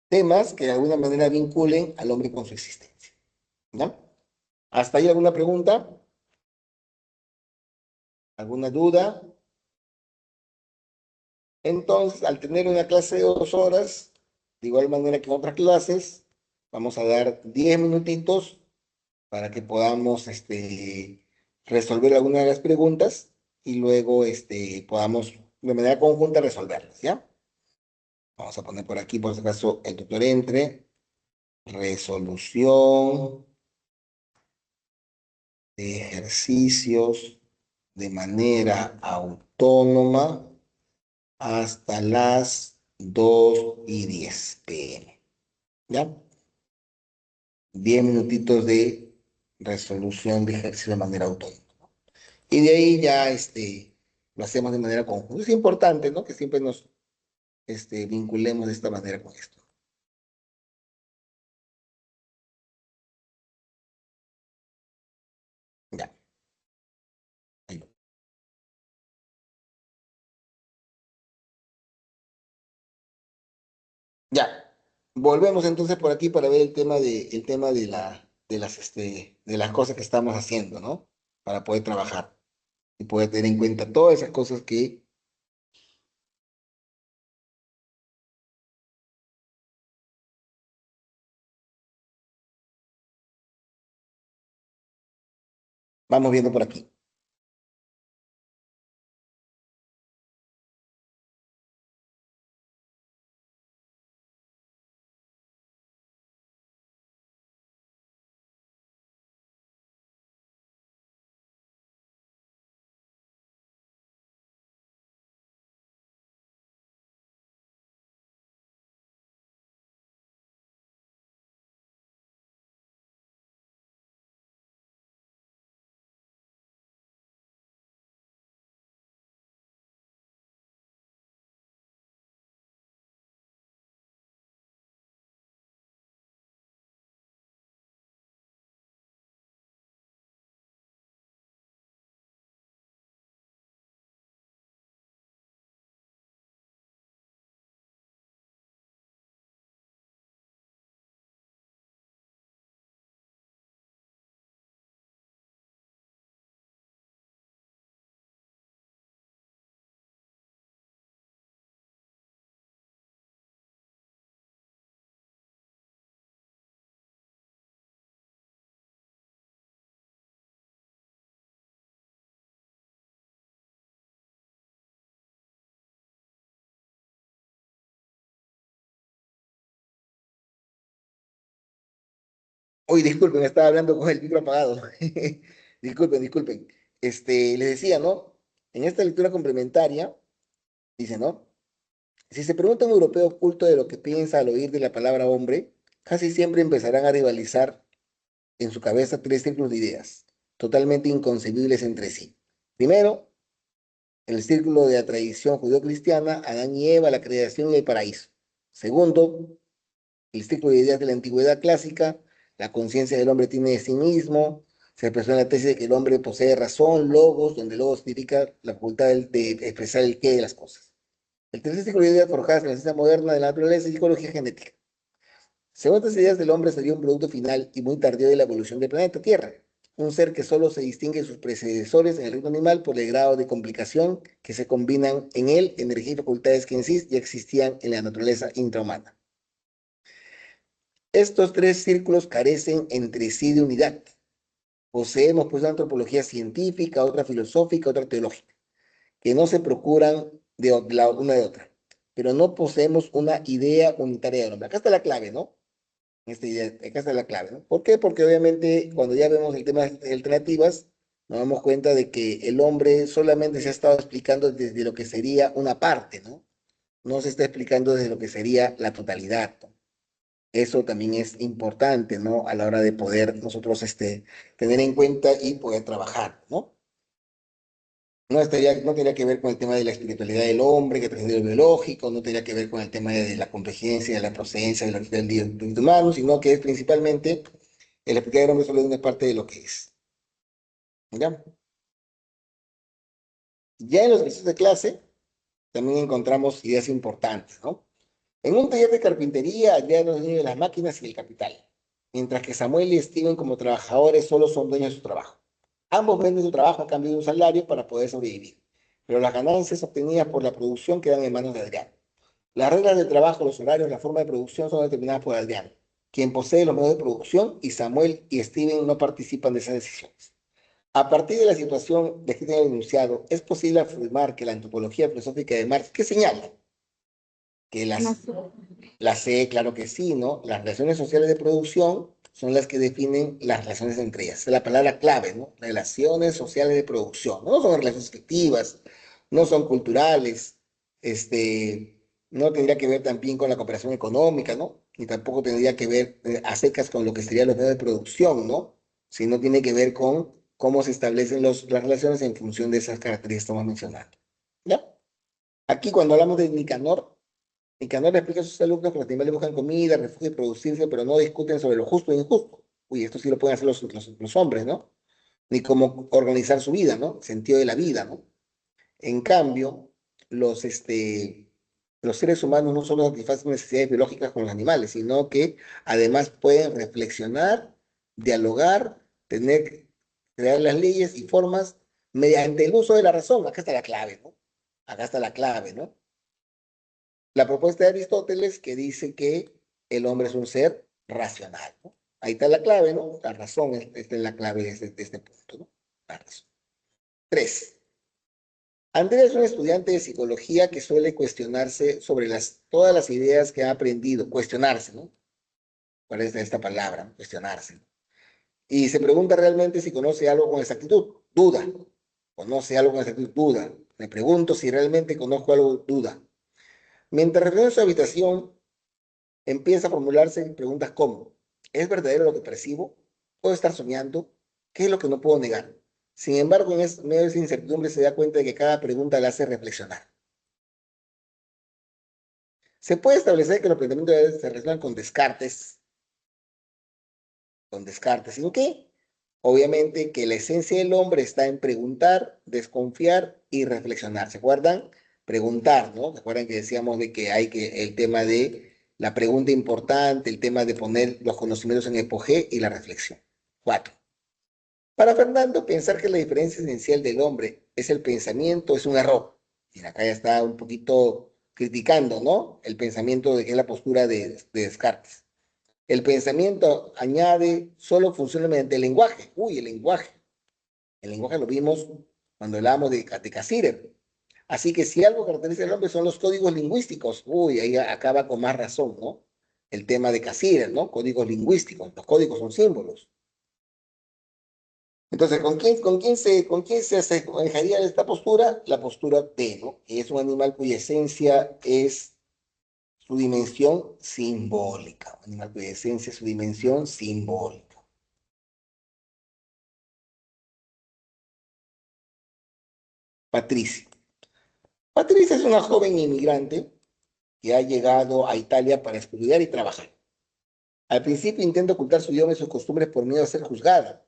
temas que de alguna manera vinculen al hombre con su existencia. ¿Ya? ¿Hasta ahí alguna pregunta? ¿Alguna duda? Entonces, al tener una clase de 2 horas, de igual manera que en otras clases, vamos a dar 10 minutitos para que podamos resolver alguna de las preguntas y luego podamos de manera conjunta resolverlas, ¿ya? Vamos a poner por aquí, por si acaso, el tutor entre, resolución de ejercicios de manera autónoma hasta las 2:10 p.m. ¿Ya? 10 minutitos de resolución de ejercicio de manera autónoma. Y de ahí ya lo hacemos de manera conjunta. Es importante, ¿no? Que siempre nos vinculemos de esta manera con esto. Ya. Ahí. Ya. Volvemos entonces por aquí para ver el tema de las cosas que estamos haciendo, ¿no? Para poder trabajar y poder tener en cuenta todas esas cosas que Vamos viendo por aquí. Uy, disculpen, estaba hablando con el micro apagado. Disculpen, disculpen. Les decía, ¿no? En esta lectura complementaria, dice, ¿no? Si se pregunta a un europeo culto de lo que piensa al oír de la palabra hombre, casi siempre empezarán a rivalizar en su cabeza tres círculos de ideas, totalmente inconcebibles entre sí. Primero, el círculo de la tradición judío-cristiana, Adán y Eva, la creación y el paraíso. Segundo, el ciclo de ideas de la antigüedad clásica, la conciencia del hombre tiene de sí mismo, se expresó en la tesis de que el hombre posee razón, logos, donde logos significa la facultad de expresar el qué de las cosas. El tercer ciclo de ideas forjadas en la ciencia moderna de la naturaleza y psicología genética. Según estas ideas del hombre sería un producto final y muy tardío de la evolución del planeta Tierra, un ser que solo se distingue de sus predecesores en el reino animal por el grado de complicación que se combinan en él, energía y facultades que en sí ya existían en la naturaleza intrahumana. Estos tres círculos carecen entre sí de unidad. Poseemos pues una antropología científica, otra filosófica, otra teológica, que no se procuran de la una de otra, pero no poseemos una idea unitaria del hombre. Acá está la clave, ¿no? Esta idea, acá está la clave, ¿no? ¿Por qué? Porque obviamente cuando ya vemos el tema de alternativas, nos damos cuenta de que el hombre solamente se ha estado explicando desde lo que sería una parte, ¿no? No se está explicando desde lo que sería la totalidad, ¿no? Eso también es importante, ¿no? A la hora de poder nosotros tener en cuenta y poder trabajar, ¿no? No tenía que ver con el tema de la espiritualidad del hombre, que trasciende lo biológico, no tenía que ver con el tema de la complejidad, de la procedencia, de la origen del humano, sino que es principalmente el explicar del hombre solo es una parte de lo que es. ¿Ya? Ya en los ejercicios de clase también encontramos ideas importantes, ¿no? En un taller de carpintería, Adriano es dueño de las máquinas y el capital, mientras que Samuel y Steven como trabajadores solo son dueños de su trabajo. Ambos venden su trabajo a cambio de un salario para poder sobrevivir, pero las ganancias obtenidas por la producción quedan en manos de Adriano. Las reglas del trabajo, los horarios, la forma de producción son determinadas por Adriano, quien posee los medios de producción, y Samuel y Steven no participan de esas decisiones. A partir de la situación descrita en el enunciado, es posible afirmar que la antropología filosófica de Marx, ¿qué señala? Que No sé. la C, claro que sí, ¿no? Las relaciones sociales de producción son las que definen las relaciones entre ellas. Es la palabra clave, ¿no? Relaciones sociales de producción. No son relaciones efectivas, no son culturales, no tendría que ver también con la cooperación económica, ¿no? Ni tampoco tendría que ver a secas con lo que serían los medios de producción, ¿no? Sino tiene que ver con cómo se establecen las relaciones en función de esas características que estamos mencionando. ¿Ya? Aquí cuando hablamos de Nicanor, Nicanor le explica a sus alumnos que los animales buscan comida, refugio y producirse, pero no discuten sobre lo justo e injusto. Uy, esto sí lo pueden hacer los hombres, ¿no? Ni cómo organizar su vida, ¿no? El sentido de la vida, ¿no? En cambio, los, este, los seres humanos no solo satisfacen necesidades biológicas con los animales, sino que además pueden reflexionar, dialogar, crear las leyes y formas mediante el uso de la razón. Acá está la clave, ¿no? Acá está la clave, ¿no? La propuesta de Aristóteles que dice que el hombre es un ser racional, ¿no? Ahí está la clave, ¿no? La razón es la clave de este punto, ¿no? La razón. 3. Andrea es un estudiante de psicología que suele cuestionarse sobre todas las ideas que ha aprendido, cuestionarse, ¿no? ¿Cuál es esta palabra? Cuestionarse. Y se pregunta realmente si conoce algo con exactitud. Duda. ¿Conoce algo con exactitud? Duda. Me pregunto si realmente conozco algo, duda. Mientras recorre su habitación, empieza a formularse preguntas como, ¿es verdadero lo que percibo? ¿Puedo estar soñando? ¿Qué es lo que no puedo negar? Sin embargo, medio de esa incertidumbre se da cuenta de que cada pregunta la hace reflexionar. Se puede establecer que los planteamientos se relacionan con Descartes. ¿En qué? Obviamente que la esencia del hombre está en preguntar, desconfiar y reflexionar. ¿Se acuerdan? Preguntar, ¿no? ¿Se acuerdan que decíamos de que hay que el tema de la pregunta importante, el tema de poner los conocimientos en apogeo y la reflexión? 4. Para Fernando, pensar que la diferencia esencial del hombre es el pensamiento es un error. Y acá ya está un poquito criticando, ¿no? El pensamiento de que es la postura de Descartes. El pensamiento, añade, solo funciona mediante el lenguaje. Uy, el lenguaje. El lenguaje lo vimos cuando hablábamos de Cassirer. Así que si algo caracteriza al hombre son los códigos lingüísticos. Uy, ahí acaba con más razón, ¿no? El tema de Cassirer, ¿no? Códigos lingüísticos. Los códigos son símbolos. Entonces, ¿con quién se asemejaría esta postura? La postura D, ¿no? Que es un animal cuya esencia es su dimensión simbólica. Un animal cuya esencia es su dimensión simbólica. Patricia. Patricia es una joven inmigrante que ha llegado a Italia para estudiar y trabajar. Al principio intenta ocultar su idioma y sus costumbres por miedo a ser juzgada.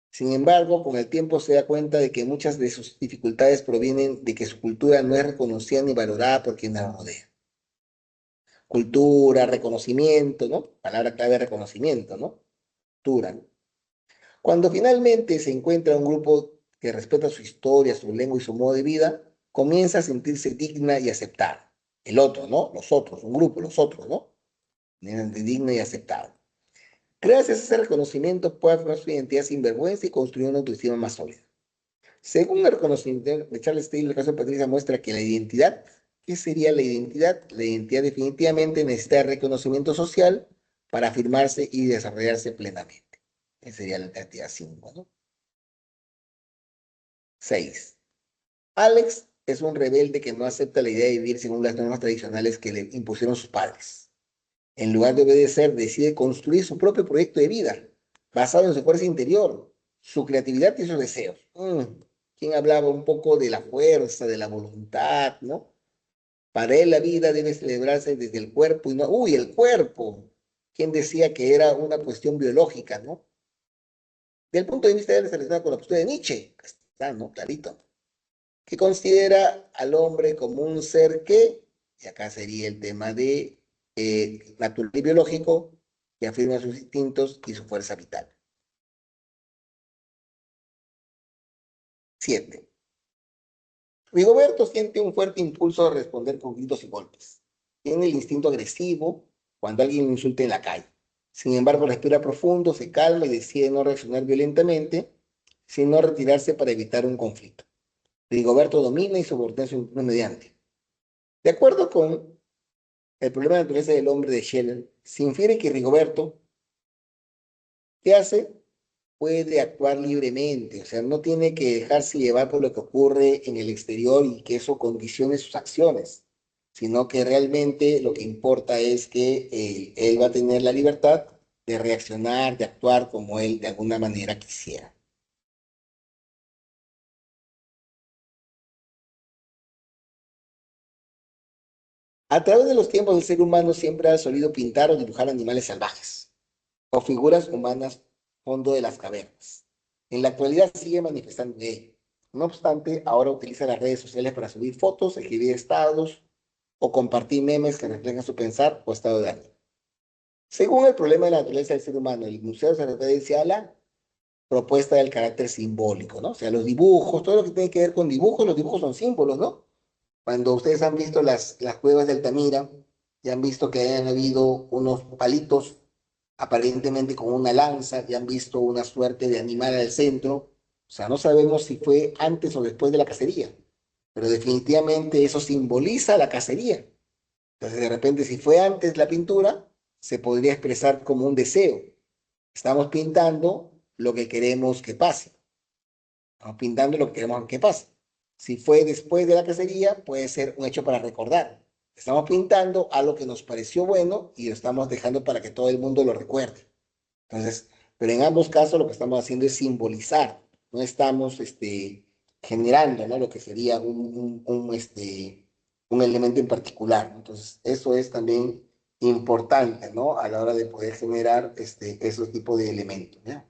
Sin embargo, con el tiempo se da cuenta de que muchas de sus dificultades provienen de que su cultura no es reconocida ni valorada por quien la rodea. Cultura, reconocimiento, ¿no? Palabra clave, reconocimiento, ¿no? Cultura, ¿no? Cuando finalmente se encuentra un grupo que respeta su historia, su lengua y su modo de vida, comienza a sentirse digna y aceptada. El otro, ¿no? Los otros, un grupo, los otros, ¿no? Digna y aceptada. Gracias a ese reconocimiento puede afirmar su identidad sin vergüenza y construir una autoestima más sólida. Según el reconocimiento de Charles Taylor, el caso de Patricia muestra que la identidad, ¿qué sería la identidad? La identidad definitivamente necesita reconocimiento social para afirmarse y desarrollarse plenamente. Esa sería la identidad 5, ¿no? 6. Alex es un rebelde que no acepta la idea de vivir según las normas tradicionales que le impusieron sus padres. En lugar de obedecer, decide construir su propio proyecto de vida, basado en su fuerza interior, su creatividad y sus deseos. ¿Quién hablaba un poco de la fuerza, de la voluntad, ¿no? Para él la vida debe celebrarse desde el cuerpo y no, uy, el cuerpo. ¿Quién decía que era una cuestión biológica, ¿no? Del punto de vista de él se relaciona con la postura de Nietzsche, está, ¿no? Clarito, que considera al hombre como un ser que, y acá sería el tema de natural y biológico, que afirma sus instintos y su fuerza vital. 7. Rigoberto siente un fuerte impulso a responder con gritos y golpes. Tiene el instinto agresivo cuando alguien lo insulta en la calle. Sin embargo, respira profundo, se calma y decide no reaccionar violentamente, sino retirarse para evitar un conflicto. Rigoberto domina y subordina su instinto mediante. De acuerdo con el problema de la naturaleza del hombre de Scheller, se infiere que Rigoberto, ¿qué hace? Puede actuar libremente, o sea, no tiene que dejarse llevar por lo que ocurre en el exterior y que eso condicione sus acciones, sino que realmente lo que importa es que él va a tener la libertad de reaccionar, de actuar como él de alguna manera quisiera. A través de los tiempos, el ser humano siempre ha solido pintar o dibujar animales salvajes o figuras humanas fondo de las cavernas. En la actualidad sigue manifestando ello. No obstante, ahora utiliza las redes sociales para subir fotos, escribir estados o compartir memes que reflejan su pensar o estado de ánimo. Según el problema de la naturaleza del ser humano, el museo se referencia a la propuesta del carácter simbólico, ¿no? O sea, los dibujos, todo lo que tiene que ver con dibujos, los dibujos son símbolos, ¿no? Cuando ustedes han visto las cuevas de Altamira y han visto que hayan habido unos palitos aparentemente con una lanza y han visto una suerte de animal al centro, sea, no sabemos si fue antes o después de la cacería, pero definitivamente eso simboliza la cacería. Entonces, de repente, si fue antes la pintura, se podría expresar como un deseo. Estamos pintando lo que queremos que pase. Estamos pintando lo que queremos que pase. Si fue después de la cacería, puede ser un hecho para recordar. Estamos pintando algo que nos pareció bueno y lo estamos dejando para que todo el mundo lo recuerde. Entonces, pero en ambos casos lo que estamos haciendo es simbolizar, no estamos generando, ¿no? Lo que sería un elemento en particular. Entonces, eso es también importante, ¿no? A la hora de poder generar esos tipos de elementos, ¿ya?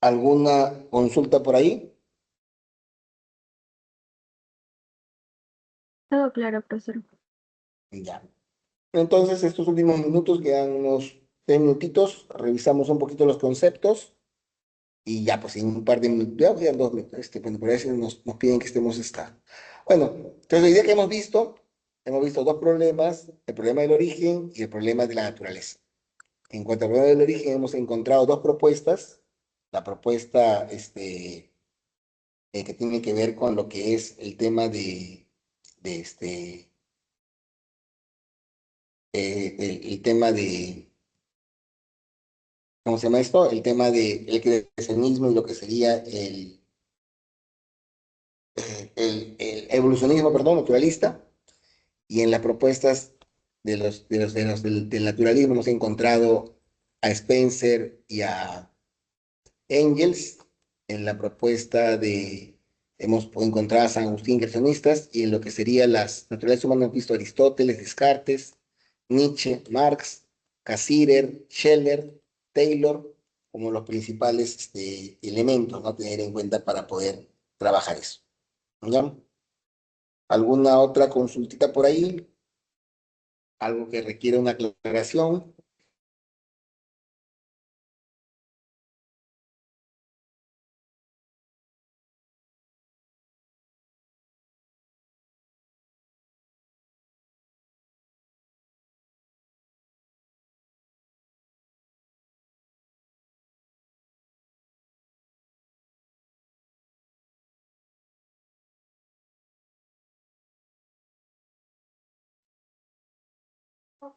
¿Alguna consulta por ahí? Todo claro, profesor. Ya. Entonces, estos últimos minutos, quedan unos 3 minutitos, revisamos un poquito los conceptos y ya, pues en un par de minutos, ya quedan 2 minutos, bueno, por eso nos piden que estemos acá. Bueno, entonces la idea que hemos visto dos problemas, el problema del origen y el problema de la naturaleza. En cuanto al problema del origen, hemos encontrado dos propuestas. La propuesta que tiene que ver con lo que es el tema de el tema de ¿cómo se llama esto? El tema del creacionismo y lo que sería el evolucionismo, perdón, naturalista. Y en las propuestas del naturalismo hemos encontrado a Spencer y a Engels. En la propuesta hemos encontrado a San Agustín creacionistas, y en lo que serían las naturales humanas hemos visto a Aristóteles, Descartes, Nietzsche, Marx, Cassirer, Scheller, Taylor, como los principales elementos, ¿no? A tener en cuenta para poder trabajar eso. ¿Ya? ¿Alguna otra consultita por ahí? ¿Algo que requiera una aclaración?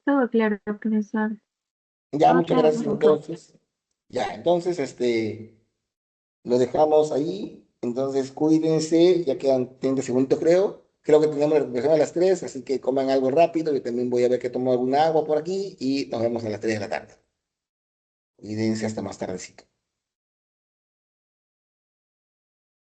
Todo claro, profesor. Ya, muchas Otra gracias pregunta. entonces. Ya, entonces, lo dejamos ahí. Entonces, cuídense, ya quedan 30 segundos, creo. Creo que tenemos la recuperación a las 3, así que coman algo rápido. Yo también voy a ver que tomo alguna agua por aquí y nos vemos a las 3 de la tarde. Cuídense hasta más tardecito.